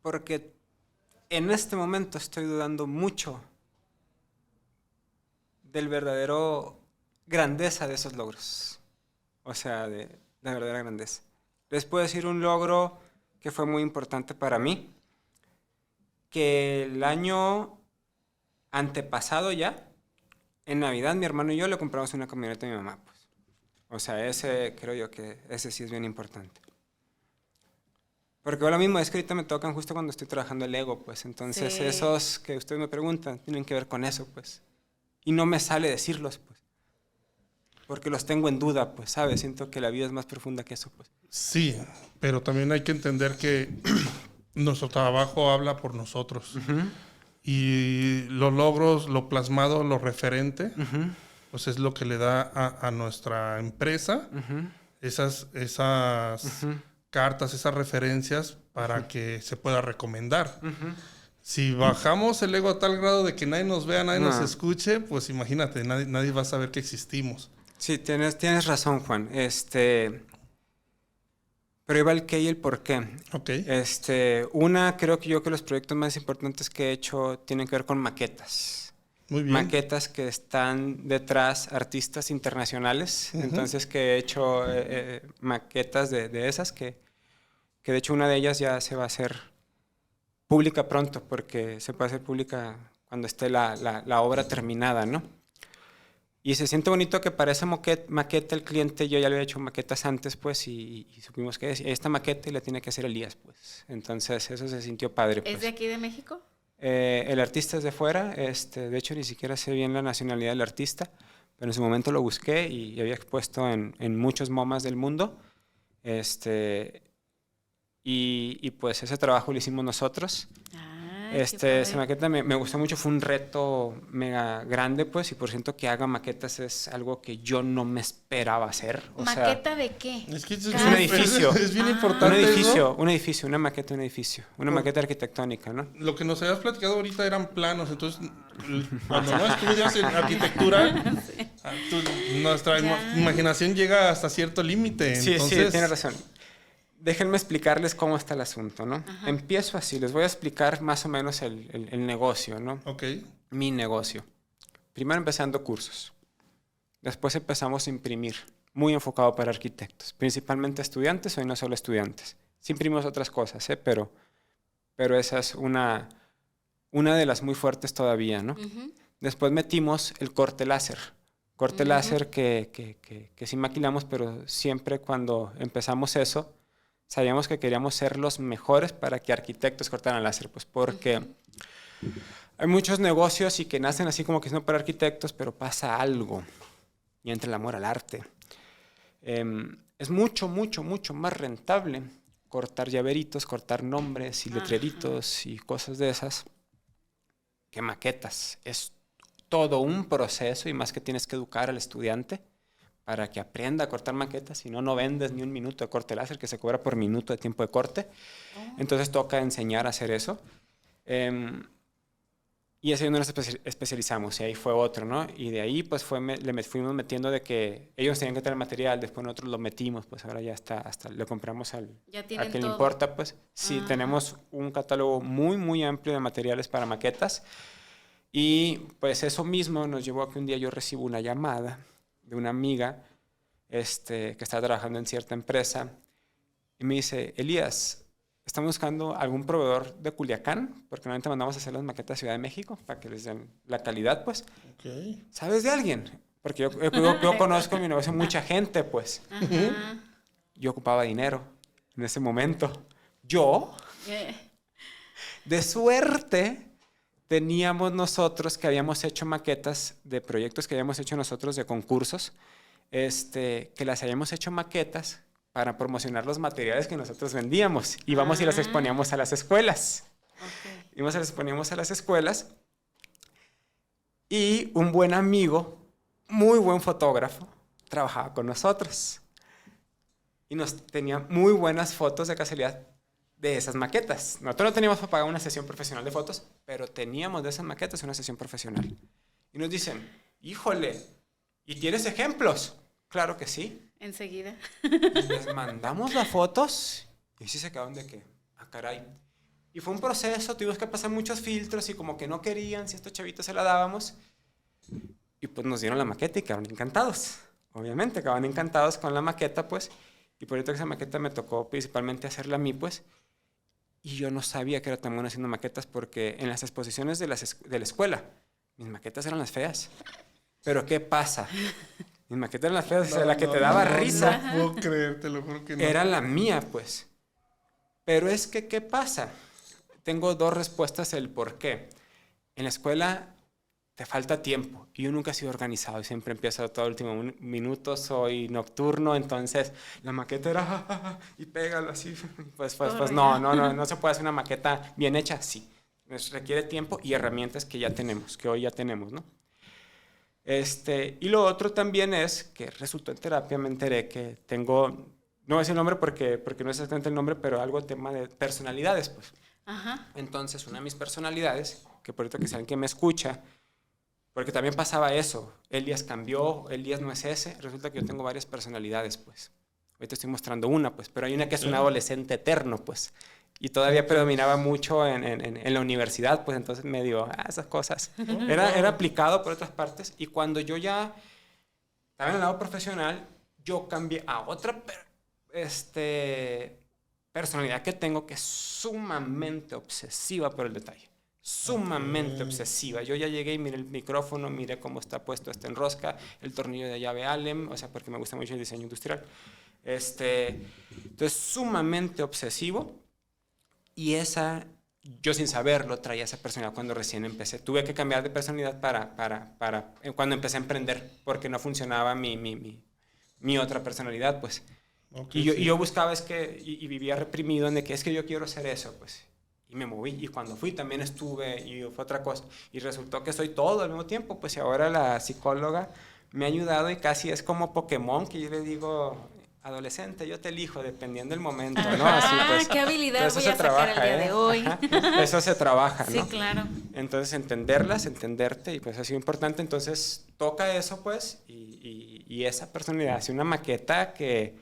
porque en este momento estoy dudando mucho del verdadero grandeza de esos logros. O sea, de la verdadera grandeza. Les puedo decir un logro que fue muy importante para mí, que el año antepasado ya, en Navidad, mi hermano y yo le compramos una camioneta a mi mamá, pues. O sea, creo yo que ese sí es bien importante. Porque ahora mismo es que ahorita me tocan justo cuando estoy trabajando el ego, pues. Entonces, sí, esos que ustedes me preguntan tienen que ver con eso, pues. Y no me sale decirlos, pues. Porque los tengo en duda, pues, ¿sabes? Siento que la vida es más profunda que eso, pues. Sí, pero también hay que entender que nuestro trabajo habla por nosotros. Y los logros, lo plasmado, lo referente, pues es lo que le da a nuestra empresa esas cartas, esas referencias para que se pueda recomendar. Si bajamos el ego a tal grado de que nadie nos vea, nadie nos escuche, pues imagínate, nadie va a saber que existimos. Sí, tienes razón, Juan. Pero iba el qué y el por qué. Okay. Creo que los proyectos más importantes que he hecho tienen que ver con maquetas. Muy bien. Maquetas que están detrás artistas internacionales. Entonces que he hecho maquetas de esas que de hecho una de ellas ya se va a hacer pública pronto, porque se puede hacer pública cuando esté la obra terminada, ¿no? Y se siente bonito que para esa maqueta el cliente, yo ya le había hecho maquetas antes, pues, y supimos que esta maqueta la tiene que hacer Elías, pues. Entonces, eso se sintió padre, pues. ¿Es de aquí de México? El artista es de fuera, de hecho, ni siquiera sé bien la nacionalidad del artista, pero en su momento lo busqué y había expuesto en muchos MoMAs del mundo. Y pues ese trabajo lo hicimos nosotros. Esa maqueta me gustó mucho, fue un reto mega grande, pues, y por cierto que haga maquetas es algo que yo no me esperaba hacer. ¿Maqueta de qué? Es que es un edificio. Es bien importante. Un edificio, una maqueta de un edificio, una maqueta arquitectónica, ¿no? Lo que nos habías platicado ahorita eran planos, entonces cuando no estudias en arquitectura, nuestra imaginación llega hasta cierto límite. Sí, entonces... sí, tienes razón. Déjenme explicarles cómo está el asunto, ¿no? Ajá. Empiezo así, les voy a explicar más o menos el negocio, ¿no? Ok. Mi negocio. Primero empezando cursos. Después empezamos a imprimir, muy enfocado para arquitectos, principalmente estudiantes, hoy no solo estudiantes. Sí imprimimos otras cosas, pero esa es una de las muy fuertes todavía, ¿no? Después metimos el corte láser. Corte láser que sí maquilamos, pero siempre cuando empezamos eso, sabíamos que queríamos ser los mejores para que arquitectos cortaran láser, pues porque hay muchos negocios y que nacen así como que son para arquitectos, pero pasa algo y entra el amor al arte. Es mucho más rentable cortar llaveritos, cortar nombres y letreritos y cosas de esas que maquetas. Es todo un proceso y más que tienes que educar al estudiante para que aprenda a cortar maquetas, si no, no vendes ni un minuto de corte láser, que se cobra por minuto de tiempo de corte. Entonces toca enseñar a hacer eso. Y ese no nos especializamos, y ahí fue otro, ¿no? Y de ahí, pues, fuimos metiendo de que ellos tenían que tener material, después nosotros lo metimos, pues ahora ya está, hasta le compramos al Ya a tienen quien le todo. importa, pues. Sí, tenemos un catálogo muy, muy amplio de materiales para maquetas. Y pues eso mismo nos llevó a que un día yo recibo una llamada de una amiga que está trabajando en cierta empresa y me dice, Elías, estamos buscando algún proveedor de Culiacán, porque normalmente mandamos a hacer las maquetas a Ciudad de México para que les den la calidad, pues. Ok. ¿Sabes de alguien? Porque yo conozco en mi negocio mucha gente, pues. Ajá. Yo ocupaba dinero en ese momento. Yo, Eh, de suerte, teníamos nosotros que habíamos hecho maquetas de proyectos que habíamos hecho nosotros de concursos, que las habíamos hecho maquetas para promocionar los materiales que nosotros vendíamos. Íbamos y las exponíamos a las escuelas. ok. Íbamos y las exponíamos a las escuelas. Y un buen amigo, muy buen fotógrafo, trabajaba con nosotros. Y nos tenía muy buenas fotos de casualidad de esas maquetas. Nosotros no teníamos para pagar una sesión profesional de fotos, pero teníamos de esas maquetas una sesión profesional. Y nos dicen, híjole, ¿y tienes ejemplos? Claro que sí. Enseguida. Y les mandamos las fotos y sí se quedaron de que, caray. Y fue un proceso, tuvimos que pasar muchos filtros y como que no querían si a estos chavitos se la dábamos. Y pues nos dieron la maqueta y quedaron encantados. Obviamente, quedaron encantados con la maqueta, pues. Y por eso que esa maqueta me tocó principalmente hacerla a mí, pues. Y yo no sabía que era tan bueno haciendo maquetas porque en las exposiciones de la escuela, mis maquetas eran las feas. Pero ¿qué pasa? Mis maquetas eran las feas, o sea, la que te daba risa. No puedo creer, te lo juro que no. Era la mía, pues. Pero es que, ¿qué pasa? Tengo dos respuestas el por qué. En la escuela te falta tiempo y yo nunca he sido organizado y siempre empiezo todo el último minuto, soy nocturno, entonces la maqueta era y pégalo así. Pues no se puede hacer una maqueta bien hecha, sí. Nos requiere tiempo y herramientas que ya tenemos, que hoy ya tenemos, ¿no? Y lo otro también es que resultó en terapia, me enteré que tengo, no voy a decir el nombre porque no es exactamente el nombre, pero algo tema de personalidades, pues. Ajá. Entonces, una de mis personalidades, que por ahorita que saben que me escucha, porque también pasaba eso, Elías cambió, Elías no es ese, resulta que yo tengo varias personalidades, pues. Ahorita estoy mostrando una, pues, pero hay una que es un adolescente eterno, pues. Y todavía predominaba mucho en la universidad, pues entonces medio, esas cosas. Era aplicado por otras partes. Y cuando yo ya estaba en el lado profesional, yo cambié a otra personalidad que tengo que es sumamente obsesiva por el detalle. Sumamente obsesiva. Yo ya llegué y miré el micrófono, miré cómo está puesto esta enrosca, el tornillo de llave Allen, o sea, porque me gusta mucho el diseño industrial. Entonces, sumamente obsesivo. Y yo sin saberlo traía esa personalidad cuando recién empecé. Tuve que cambiar de personalidad para cuando empecé a emprender, porque no funcionaba mi otra personalidad, pues. Okay, y yo buscaba y vivía reprimido en de que es que yo quiero hacer eso, pues. Y me moví, y cuando fui también estuve, y fue otra cosa. Y resultó que soy todo al mismo tiempo, pues, y ahora la psicóloga me ha ayudado y casi es como Pokémon, que yo le digo, adolescente, yo te elijo dependiendo del momento, ¿no? Así, pues, qué habilidad eso voy se a sacar trabaja, el día de hoy. Eso se trabaja, ¿no? Sí, claro. Entonces, entenderlas, entenderte, y pues ha sido importante. Entonces, toca eso, pues, y esa personalidad, hace una maqueta que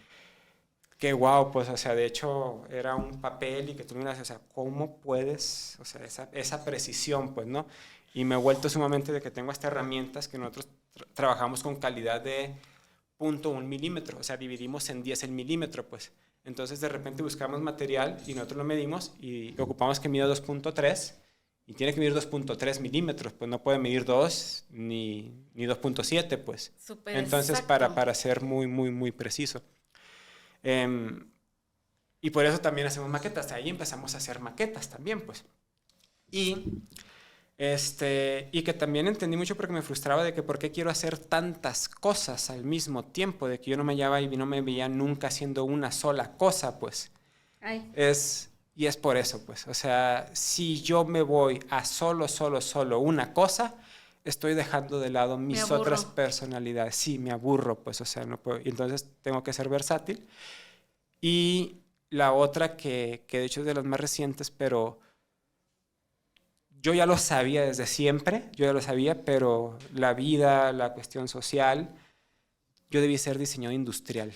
wow, pues, o sea, de hecho, era un papel y que tú miras, o sea, ¿cómo puedes, o sea, esa precisión, pues, ¿no? Y me he vuelto sumamente de que tengo estas herramientas que nosotros trabajamos con calidad de 0.1 milímetro, o sea, dividimos en 10 el milímetro, pues. Entonces, de repente buscamos material y nosotros lo medimos y ocupamos que mida 2.3 y tiene que medir 2.3 milímetros, pues no puede medir 2 ni 2.7, pues. Súper entonces, exacto. para ser muy, muy, muy preciso. Y por eso también hacemos maquetas. Ahí empezamos a hacer maquetas también, pues. Y que también entendí mucho porque me frustraba de que por qué quiero hacer tantas cosas al mismo tiempo, de que yo no me hallaba y no me veía nunca haciendo una sola cosa, pues. Ay. Y es por eso, pues. O sea, si yo me voy a solo una cosa, estoy dejando de lado mis otras personalidades. Sí, me aburro, pues, o sea, no puedo. Y entonces tengo que ser versátil. Y la otra que de hecho es de las más recientes, pero yo ya lo sabía desde siempre, yo ya lo sabía, pero la vida, la cuestión social, yo debí ser diseñador industrial,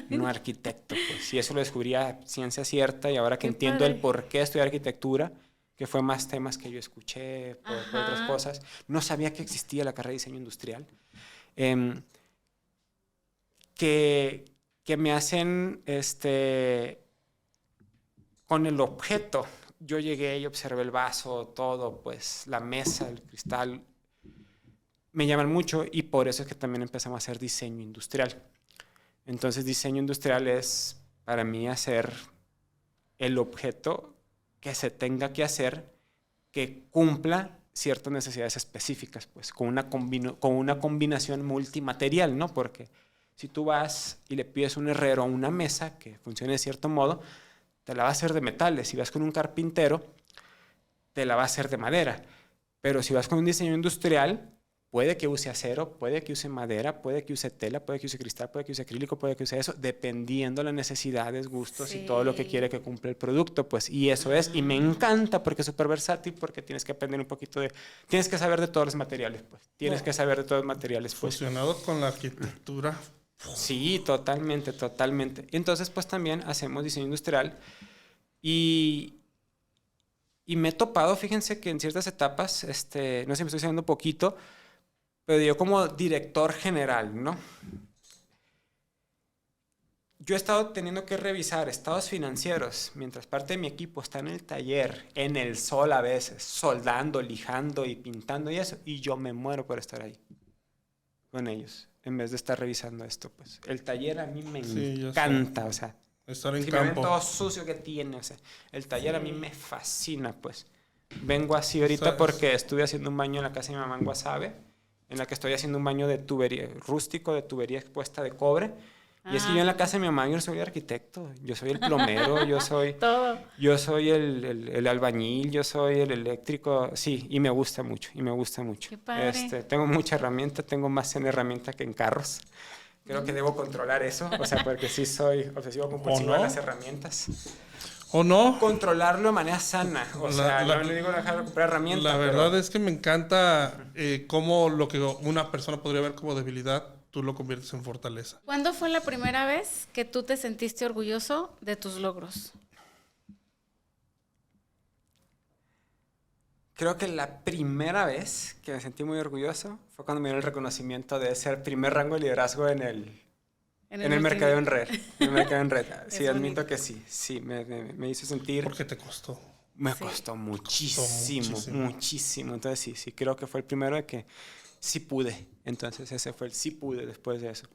no arquitecto, pues. Y eso lo descubrí a ciencia cierta y ahora que Qué entiendo padre. el por qué estudiar arquitectura, que fue más temas que yo escuché por otras Ajá. cosas, no sabía que existía la carrera de diseño industrial. Em, que me hacen con el objeto. Yo llegué y observé el vaso, todo, pues la mesa, el cristal, me llaman mucho y por eso es que también empezamos a hacer diseño industrial. Entonces diseño industrial es para mí hacer el objeto que se tenga que hacer que cumpla ciertas necesidades específicas, pues con una combinación multimaterial, ¿no? Porque si tú vas y le pides a un herrero a una mesa que funcione de cierto modo, te la va a hacer de metales. Si vas con un carpintero, te la va a hacer de madera. Pero si vas con un diseño industrial, puede que use acero, puede que use madera, puede que use tela, puede que use cristal, puede que use acrílico, puede que use eso, dependiendo de las necesidades, gustos y todo lo que quiere que cumpla el producto, pues, y eso es, y me encanta porque es súper versátil, porque tienes que aprender un poquito tienes que saber de todos los materiales, pues, tienes que saber de todos los materiales, pues. Fusionado con la arquitectura. Sí, totalmente, totalmente. Y entonces, pues, también hacemos diseño industrial y me he topado, fíjense que en ciertas etapas, no sé si me estoy haciendo un poquito, pero yo como director general, ¿no? Yo he estado teniendo que revisar estados financieros mientras parte de mi equipo está en el taller, en el sol a veces, soldando, lijando y pintando y eso, y yo me muero por estar ahí con ellos, en vez de estar revisando esto, pues. El taller a mí me encanta, o sea, estar en si me ven campo. todo sucio que tiene, o sea, el taller a mí me fascina, pues. Vengo así ahorita porque estuve haciendo un baño en la casa de mi mamá en Guasave, en la que estoy haciendo un baño de tubería, rústico, de tubería expuesta de cobre. Y es que yo en la casa de mi mamá yo no soy arquitecto, yo soy el plomero, yo soy Todo. yo soy el albañil, yo soy el eléctrico, sí, y me gusta mucho, y me gusta mucho. Qué padre. Tengo mucha herramienta, tengo más en herramienta que en carros. Creo que debo controlar eso, o sea, porque sí soy obsesivo compulsivo de las herramientas. ¿O no? Controlarlo de manera sana, o sea, no le digo dejar de comprar herramientas. La verdad es que me encanta cómo lo que una persona podría ver como debilidad, tú lo conviertes en fortaleza. ¿Cuándo fue la primera vez que tú te sentiste orgulloso de tus logros? Creo que la primera vez que me sentí muy orgulloso fue cuando me dieron el reconocimiento de ser primer rango de liderazgo en el mercadeo en red. En el mercadeo en red. Sí, admito que sí. Sí, me hizo sentir. ¿Por qué te costó? Me costó muchísimo, muchísimo. Entonces sí, creo que fue el primero de que sí pude. Entonces ese fue el sí pude después de eso.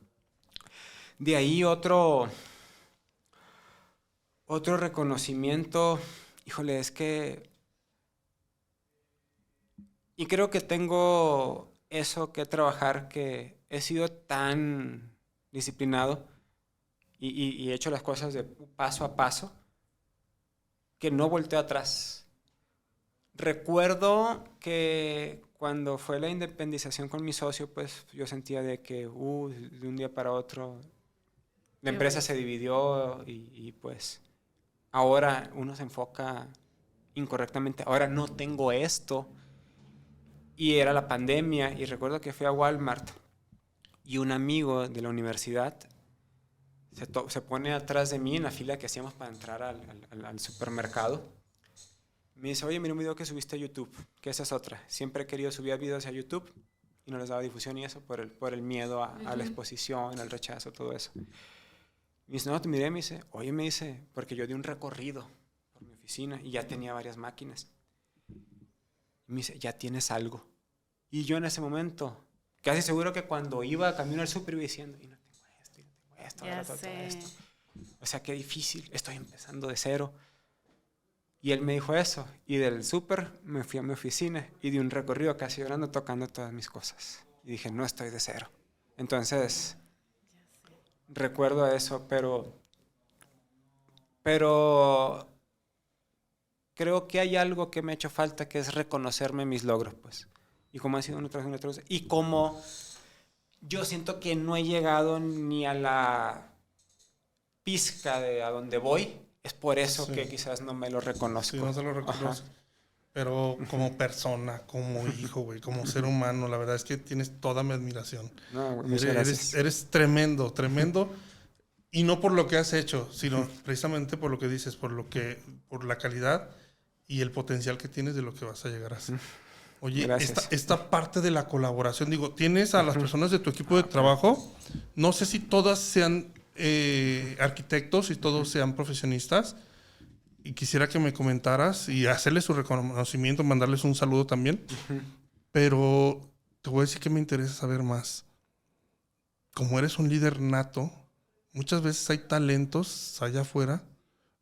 De ahí otro reconocimiento. Híjole, es que. Y creo que tengo eso que trabajar, que he sido tan disciplinado y he hecho las cosas de paso a paso que no volteo atrás. Recuerdo que cuando fue la independización con mi socio, pues yo sentía de que de un día para otro la empresa se dividió y pues ahora uno se enfoca incorrectamente. Ahora no tengo esto. Y era la pandemia y recuerdo que fui a Walmart y un amigo de la universidad se pone atrás de mí en la fila que hacíamos para entrar al supermercado. Me dice, oye, mira un video que subiste a YouTube, que esa es otra. Siempre he querido subir videos a YouTube y no les daba difusión y eso por el miedo a la exposición, al rechazo, todo eso. Me dice, no, te miré, me dice, oye, me dice, porque yo di un recorrido por mi oficina y ya tenía varias máquinas. Me dice, ya tienes algo. Y yo en ese momento, casi seguro que cuando iba camino al súper iba diciendo, y no tengo esto, ya todo sé. esto. O sea, qué difícil, estoy empezando de cero. Y él me dijo eso. Y del súper me fui a mi oficina y di un recorrido casi llorando, tocando todas mis cosas. Y dije, no estoy de cero. Entonces, recuerdo eso, pero creo que hay algo que me ha hecho falta, que es reconocerme mis logros, pues. Y cómo han sido otros. Y cómo yo siento que no he llegado ni a la pizca de a donde voy. Es por eso que quizás no me lo reconozco. Sí, no se lo reconoce. pero como persona, como hijo, güey, como ser humano, la verdad es que tienes toda mi admiración. No, güey, muchas gracias. Eres tremendo, tremendo. Y no por lo que has hecho, sino precisamente por lo que dices, por la calidad y el potencial que tienes de lo que vas a llegar a ser. Oye, esta parte de la colaboración, digo, tienes a las personas de tu equipo de trabajo, no sé si todas sean arquitectos y todos sean profesionistas, y quisiera que me comentaras y hacerles su reconocimiento, mandarles un saludo también, pero te voy a decir que me interesa saber más. Como eres un líder nato, muchas veces hay talentos allá afuera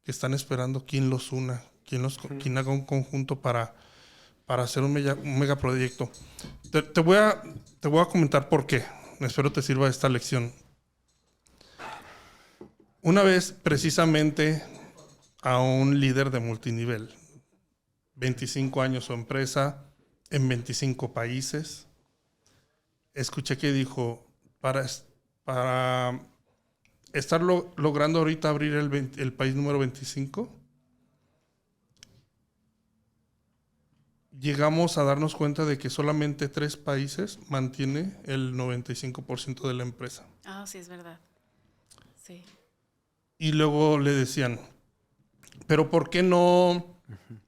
que están esperando quién los una, quién haga un conjunto para hacer un megaproyecto. Te voy a comentar por qué. Espero te sirva esta lección. Una vez, precisamente, a un líder de multinivel, 25 años su empresa, en 25 países, escuché que dijo, para estar logrando ahorita abrir el país número 25, llegamos a darnos cuenta de que solamente 3 países mantiene el 95% de la empresa. Ah, sí, es verdad. Sí. Y luego le decían, pero ¿por qué no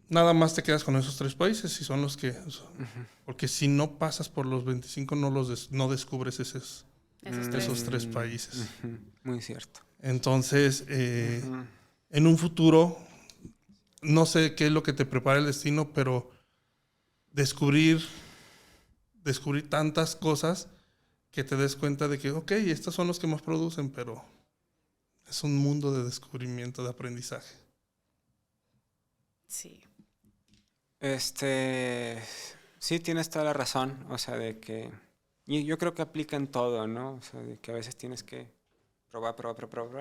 nada más te quedas con esos 3 países si son los que... Porque si no pasas por los 25 no descubres esos 3 países. Muy cierto. Entonces, en un futuro, no sé qué es lo que te prepara el destino, pero descubrir tantas cosas que te des cuenta de que, ok, estos son los que más producen, pero es un mundo de descubrimiento, de aprendizaje. Sí. Sí, tienes toda la razón, o sea, de que... Y yo creo que aplica en todo, ¿no? O sea, de que a veces tienes que probar,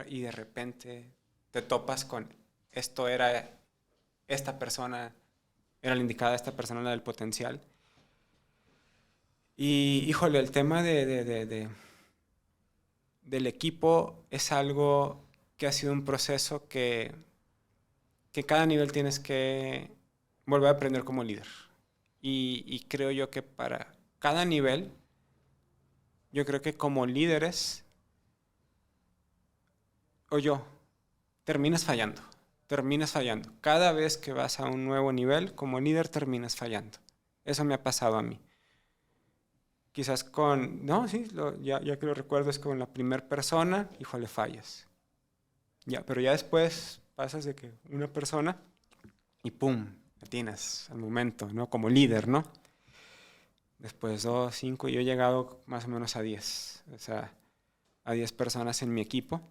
y de repente te topas con esta persona, era la indicada, esta persona la del potencial. Y, híjole, el tema del equipo es algo que ha sido un proceso que cada nivel tienes que volver a aprender como líder. Y creo yo que para cada nivel, yo creo que como líderes, terminas fallando. Cada vez que vas a un nuevo nivel, como líder terminas fallando. Eso me ha pasado a mí. Quizás ya que lo recuerdo, es con la primera persona, híjole, fallas. Pero ya después pasas de que una persona y ¡pum! Atinas al momento, ¿no? Como líder, ¿no? Después 2, 5, yo he llegado más o menos a 10. O sea, a 10 personas en mi equipo.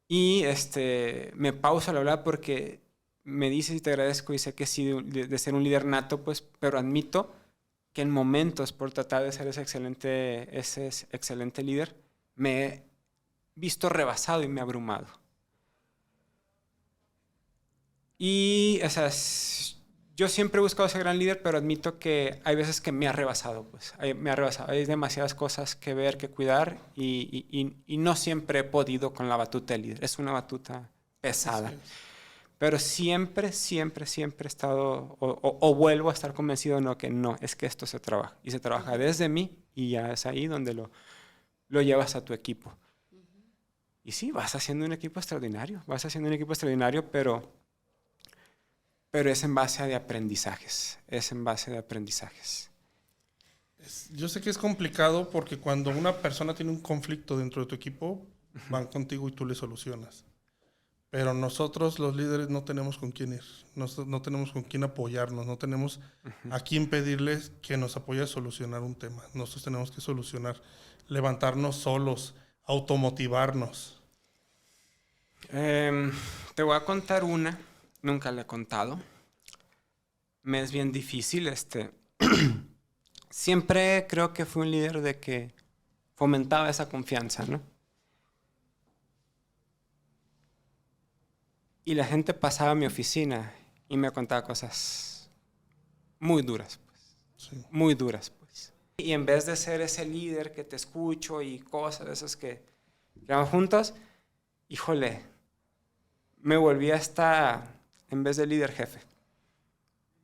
Y me pauso al hablar porque me dices y te agradezco y sé que sí, de ser un líder nato, pues, pero admito que en momentos, por tratar de ser ese excelente líder, me he visto rebasado y me he abrumado. Y, o sea, yo siempre he buscado ser gran líder, pero admito que hay veces que me ha rebasado, pues. Hay demasiadas cosas que ver, que cuidar, y no siempre he podido con la batuta de líder. Es una batuta pesada. Sí. Pero siempre he estado, o vuelvo a estar convencido, es que esto se trabaja. Y se trabaja desde mí, y ya es ahí donde lo llevas a tu equipo. Y sí, vas haciendo un equipo extraordinario, pero es en base a aprendizajes. Yo sé que es complicado porque cuando una persona tiene un conflicto dentro de tu equipo, van contigo y tú le solucionas. Pero nosotros, los líderes, no tenemos con quién ir, no tenemos con quién apoyarnos, no tenemos a quién pedirles que nos apoye a solucionar un tema. Nosotros tenemos que levantarnos solos, automotivarnos. Te voy a contar una, nunca la he contado. Me es bien difícil. Siempre creo que fui un líder de que fomentaba esa confianza, ¿no? Y la gente pasaba a mi oficina y me contaba cosas muy duras, pues. Sí. Muy duras, pues. Y en vez de ser ese líder que te escucho y cosas de esas que vamos juntos, híjole, me volví hasta en vez de líder jefe.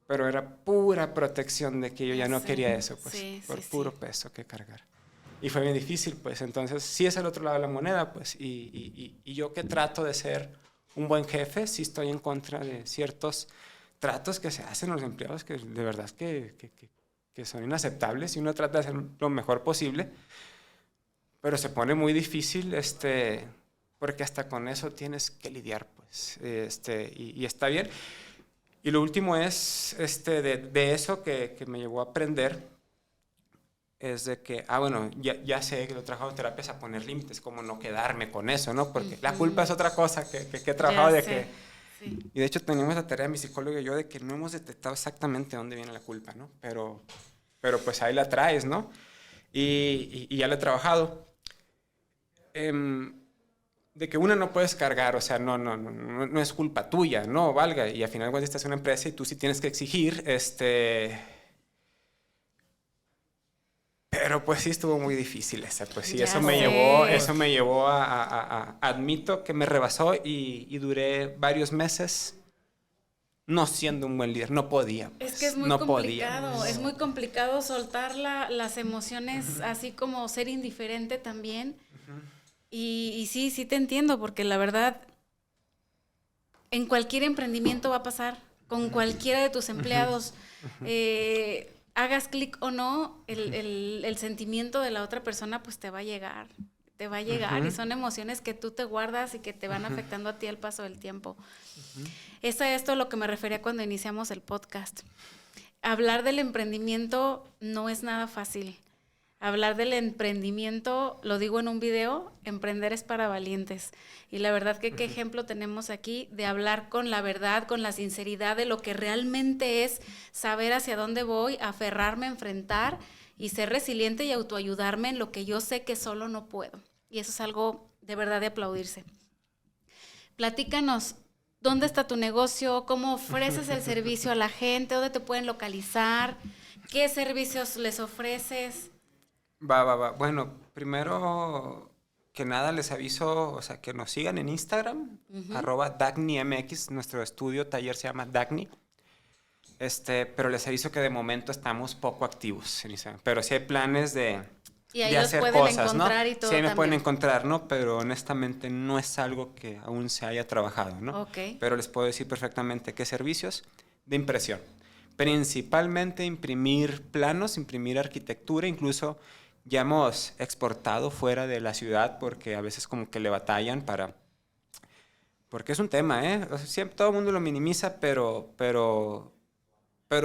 Pero era pura protección de que yo ya no quería eso, pues, por puro peso que cargar. Y fue bien difícil, pues, entonces, sí es el otro lado de la moneda, pues, y yo que trato de ser un buen jefe, sí estoy en contra de ciertos tratos que se hacen a los empleados que de verdad que son inaceptables y uno trata de hacer lo mejor posible, pero se pone muy difícil, porque hasta con eso tienes que lidiar, pues, y está bien. Y lo último es, de eso que me llevó a aprender, es de que, bueno, ya sé que lo he trabajado en terapias a poner límites, como no quedarme con eso, ¿no? Porque la culpa es otra cosa que he trabajado de que... Sí. Y de hecho teníamos la tarea de mi psicólogo y yo de que no hemos detectado exactamente dónde viene la culpa, ¿no? Pero pues ahí la traes, ¿no? Y ya la he trabajado. De que una no puedes cargar, o sea, no es culpa tuya, no valga, y al final cuando estás en una empresa y tú sí tienes que exigir, pero pues sí estuvo muy difícil esa, pues sí, eso me llevó a admito que me rebasó y duré varios meses no siendo un buen líder, no podía. Pues, es que es muy complicado, es muy complicado soltar las emociones, así como ser indiferente también. Y sí te entiendo, porque la verdad, en cualquier emprendimiento va a pasar, con cualquiera de tus empleados, hagas clic o no, el sentimiento de la otra persona pues te va a llegar, y son emociones que tú te guardas y que te van afectando a ti al paso del tiempo. Es a esto lo que me refería cuando iniciamos el podcast. Hablar del emprendimiento no es nada fácil. Hablar del emprendimiento, lo digo en un video, emprender es para valientes. Y la verdad que qué ejemplo tenemos aquí de hablar con la verdad, con la sinceridad de lo que realmente es saber hacia dónde voy, aferrarme, enfrentar y ser resiliente y autoayudarme en lo que yo sé que solo no puedo. Y eso es algo de verdad de aplaudirse. Platícanos, ¿dónde está tu negocio? ¿Cómo ofreces el servicio a la gente? ¿Dónde te pueden localizar? ¿Qué servicios les ofreces? Va. Bueno, primero que nada les aviso, o sea, que nos sigan en Instagram, @DagnyMX, nuestro estudio, taller se llama Dagny. Pero les aviso que de momento estamos poco activos en Instagram, pero sí hay planes de hacer cosas, ¿no? Y todo sí, ahí me también pueden encontrar, ¿no? Pero honestamente no es algo que aún se haya trabajado, ¿no? Okay. Pero les puedo decir perfectamente qué servicios de impresión. Principalmente imprimir planos, imprimir arquitectura, incluso ya hemos exportado fuera de la ciudad porque a veces como que le batallan porque es un tema, ¿eh? O sea, siempre todo el mundo lo minimiza, pero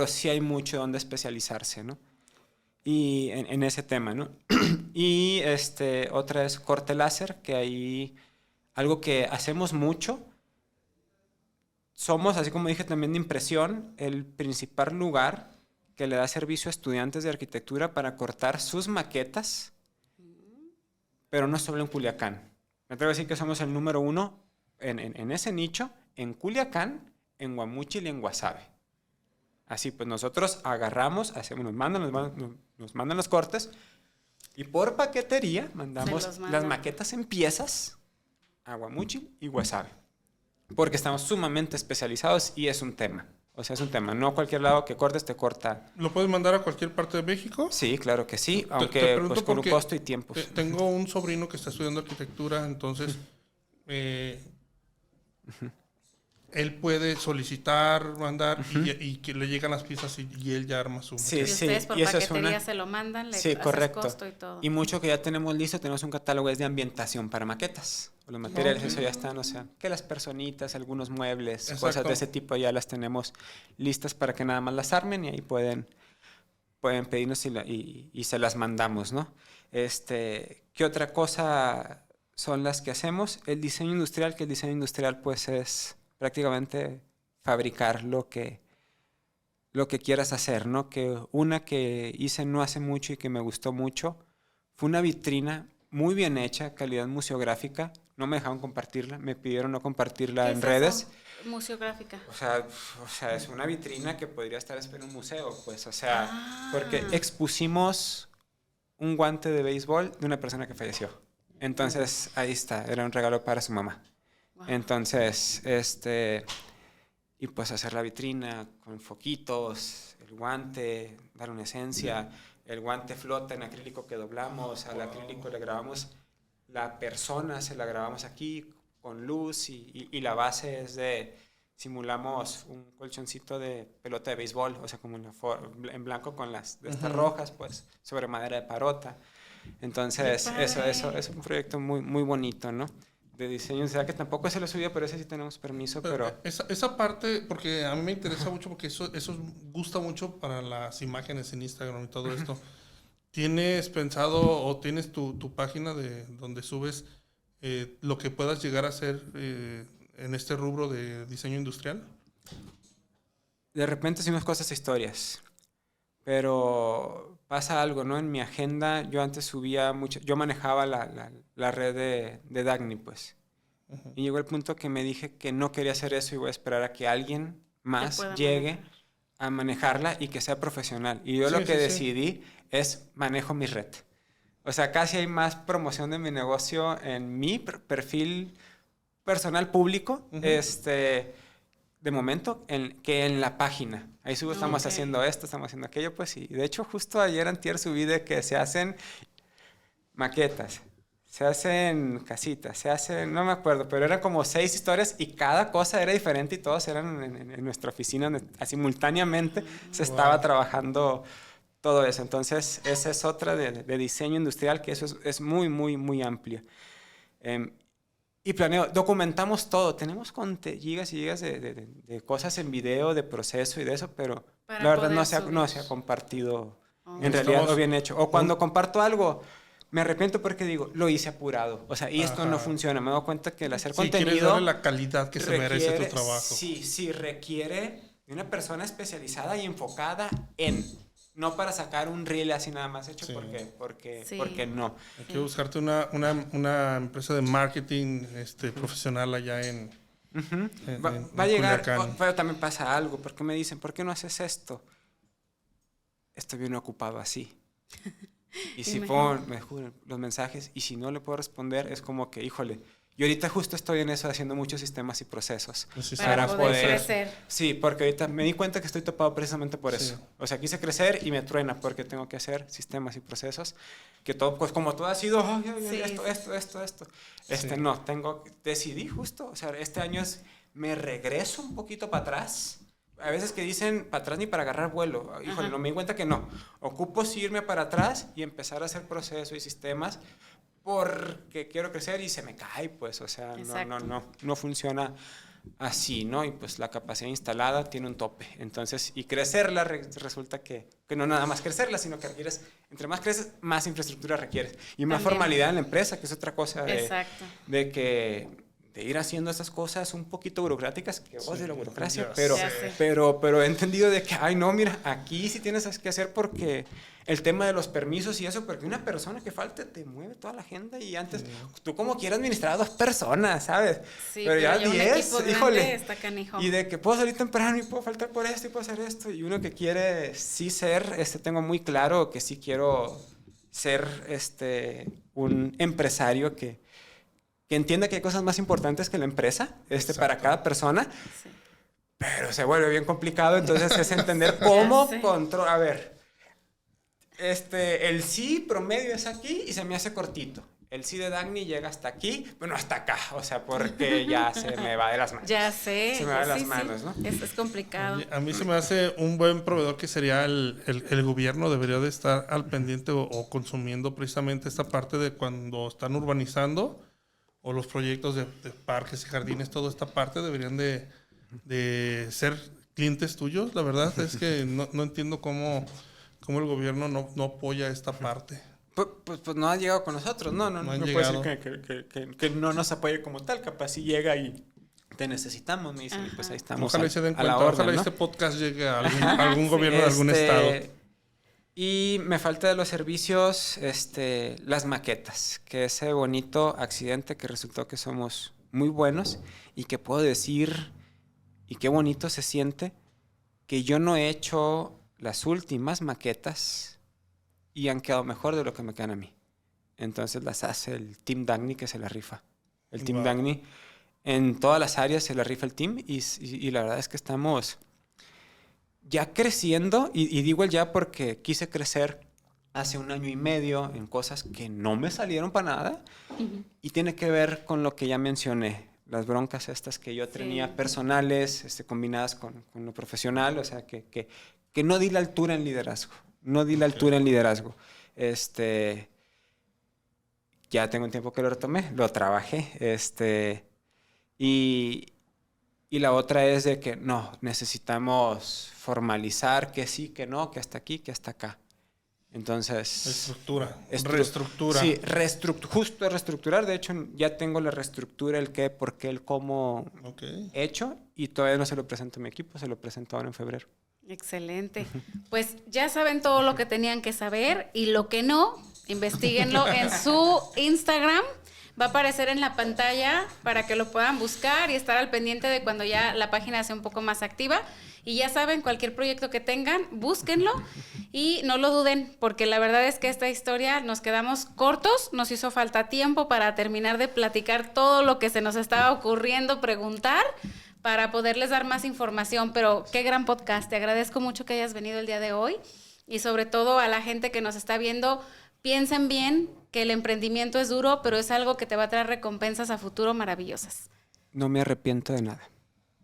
sí hay mucho donde especializarse, ¿no? Y en ese tema, ¿no? Y otra es corte láser, que ahí algo que hacemos mucho. Somos, así como dije también de impresión, el principal lugar que le da servicio a estudiantes de arquitectura para cortar sus maquetas, pero no solo en Culiacán. Me atrevo a decir que somos el número 1 en ese nicho, en Culiacán, en Guamúchil y en Guasave. Así pues nosotros agarramos, nos mandan los cortes y por paquetería mandamos las maquetas en piezas a Guamúchil y Guasave. Porque estamos sumamente especializados y es un tema. O sea, es un tema. No cualquier lado que cortes te corta. ¿Lo puedes mandar a cualquier parte de México? Sí, claro que sí. Aunque pues, con un costo y tiempo. Tengo un sobrino que está estudiando arquitectura, entonces él puede solicitar, mandar y que le llegan las piezas y él ya arma su... Sí, sí. Ustedes por paquetería se lo mandan, le haces costo y todo. Y mucho que ya tenemos listo, tenemos un catálogo es de ambientación para maquetas. Los materiales, eso ya están, o sea, que las personitas, algunos muebles, exacto, cosas de ese tipo ya las tenemos listas para que nada más las armen y ahí pueden pedirnos y se las mandamos, ¿no? ¿Qué otra cosa son las que hacemos? El diseño industrial, que el diseño industrial pues es prácticamente fabricar lo que quieras hacer, ¿no? Que una que hice no hace mucho y que me gustó mucho fue una vitrina muy bien hecha, calidad museográfica. No me dejaron compartirla, me pidieron no compartirla en redes. Museográfica. O sea, es una vitrina que podría estar en un museo, pues, o sea, porque expusimos un guante de béisbol de una persona que falleció. Entonces, ahí está, era un regalo para su mamá. Wow. Entonces, y pues hacer la vitrina con foquitos, el guante, dar una esencia, el guante flota en acrílico que doblamos, al acrílico le grabamos la persona, se la grabamos aquí con luz y la base es simulamos un colchoncito de pelota de béisbol, o sea, como en blanco con las de estas rojas, pues, sobre madera de parota. Entonces, eso es un proyecto muy, muy bonito, ¿no? De diseño, o sea, que tampoco se lo subió, pero ese sí tenemos permiso, pero... Esa parte, porque a mí me interesa mucho, porque eso gusta mucho para las imágenes en Instagram y todo esto. ¿Tienes pensado o tienes tu página de donde subes lo que puedas llegar a hacer en este rubro de diseño industrial? De repente hacemos cosas, historias, pero pasa algo, ¿no? En mi agenda, yo antes subía mucho, yo manejaba la red de Dagny, pues. Y llegó el punto que me dije que no quería hacer eso y voy a esperar a que alguien más llegue a manejarla y que sea profesional. Y yo lo que decidí es manejo mi red. O sea, casi hay más promoción de mi negocio en mi perfil personal público, de momento, que en la página. Ahí subo, estamos haciendo esto, estamos haciendo aquello, pues sí. De hecho, justo ayer antier subí de que se hacen maquetas, se hacen casitas, se hacen, no me acuerdo, pero eran como 6 historias y cada cosa era diferente y todos eran en nuestra oficina, simultáneamente se estaba trabajando todo eso. Entonces, esa es otra de diseño industrial, que eso es muy, muy, muy amplia. Y planeo, documentamos todo, tenemos gigas y gigas de cosas en video, de proceso y de eso, pero la verdad no se ha compartido en realidad lo bien hecho. O cuando comparto algo, me arrepiento porque digo, lo hice apurado. O sea, y esto no funciona. Me doy cuenta que el hacer contenido... quieres darle la calidad que se merece tu trabajo. Sí, requiere de una persona especializada y enfocada en... No para sacar un reel así nada más hecho porque no. Hay que buscarte una empresa de marketing profesional allá en va a llegar, pero también pasa algo. Porque me dicen, ¿por qué no haces esto? Estoy bien ocupado así. Y si me juran los mensajes y si no le puedo responder, es como que, híjole, yo ahorita justo estoy en eso, haciendo muchos sistemas y procesos. Para poder crecer. Sí, porque ahorita me di cuenta que estoy topado precisamente por eso. O sea, quise crecer y me truena porque tengo que hacer sistemas y procesos. Que todo, pues como todo ha sido, esto. No, decidí justo, o sea, este año me regreso un poquito para atrás. A veces que dicen para atrás ni para agarrar vuelo. Híjole, no me di cuenta que no. Ocupo sí irme para atrás y empezar a hacer procesos y sistemas porque quiero crecer y se me cae, pues, o sea, no funciona así, ¿no? Y pues la capacidad instalada tiene un tope. Entonces, y crecerla resulta que no nada más crecerla, sino que requieres, entre más creces, más infraestructura requieres. Y más formalidad en la empresa, que es otra cosa de ir haciendo esas cosas un poquito burocráticas, que odio la burocracia, pero he entendido de que, ay no, mira, aquí sí tienes que hacer porque el tema de los permisos y eso, porque una persona que falte te mueve toda la agenda y antes, tú como quieras administrar a 2 personas, ¿sabes? Sí, pero ya 10, híjole. Está canijo. Y de que puedo salir temprano y puedo faltar por esto y puedo hacer esto. Y uno que quiere sí ser, tengo muy claro que sí quiero ser un empresario que entienda que hay cosas más importantes que la empresa, para cada persona, pero se vuelve bien complicado, entonces es entender cómo controlar. A ver, el sí promedio es aquí y se me hace cortito. El sí de Dagny llega hasta aquí, bueno, hasta acá, o sea, porque ya se me va de las manos. Ya sé. Se me va de las manos, ¿no? Es complicado. A mí se me hace un buen proveedor que sería el gobierno, debería de estar al pendiente o consumiendo precisamente esta parte de cuando están urbanizando o los proyectos de parques y jardines, toda esta parte deberían de ser clientes tuyos. La verdad es que no entiendo cómo el gobierno no apoya esta parte. Pues no ha llegado con nosotros, no puede decir que no nos apoye como tal, capaz si llega y te necesitamos, me dicen, y pues ahí estamos. Ojalá se den cuenta, ojalá este podcast llegue a algún gobierno de algún estado. Y me falta de los servicios, las maquetas, que ese bonito accidente que resultó que somos muy buenos y que puedo decir, y qué bonito se siente, que yo no he hecho las últimas maquetas y han quedado mejor de lo que me quedan a mí. Entonces las hace el Team Dagny, que se la rifa. El Team Dagny en todas las áreas se la rifa el team y la verdad es que estamos ya creciendo y digo el ya porque quise crecer hace 1 año y medio en cosas que no me salieron para nada y tiene que ver con lo que ya mencioné, las broncas estas que yo tenía personales combinadas con lo profesional, o sea que no di la altura en liderazgo, no di la altura en liderazgo. Ya tengo un tiempo que lo retomé, lo trabajé, y la otra es de que no, necesitamos formalizar que sí, que no, que hasta aquí, que hasta acá. Entonces... Reestructura. Sí, justo reestructurar. De hecho, ya tengo la reestructura, el qué, por qué, el cómo hecho y todavía no se lo presento a mi equipo, se lo presento ahora en febrero. Excelente. Pues ya saben todo lo que tenían que saber y lo que no, investíguenlo en su Instagram. Va a aparecer en la pantalla para que lo puedan buscar y estar al pendiente de cuando ya la página sea un poco más activa. Y ya saben, cualquier proyecto que tengan, búsquenlo y no lo duden, porque la verdad es que esta historia nos quedamos cortos, nos hizo falta tiempo para terminar de platicar todo lo que se nos estaba ocurriendo, preguntar, para poderles dar más información. Pero qué gran podcast, te agradezco mucho que hayas venido el día de hoy y sobre todo a la gente que nos está viendo, piensen bien que el emprendimiento es duro, pero es algo que te va a traer recompensas a futuro maravillosas. No me arrepiento de nada.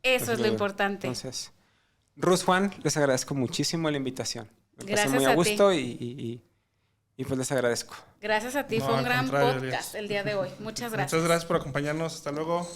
Eso es lo importante. Entonces, Ruth, Juan, les agradezco muchísimo la invitación. Me pasé muy a gusto y pues les agradezco. Gracias a ti, fue un gran podcast el día de hoy. Muchas gracias. Muchas gracias por acompañarnos. Hasta luego.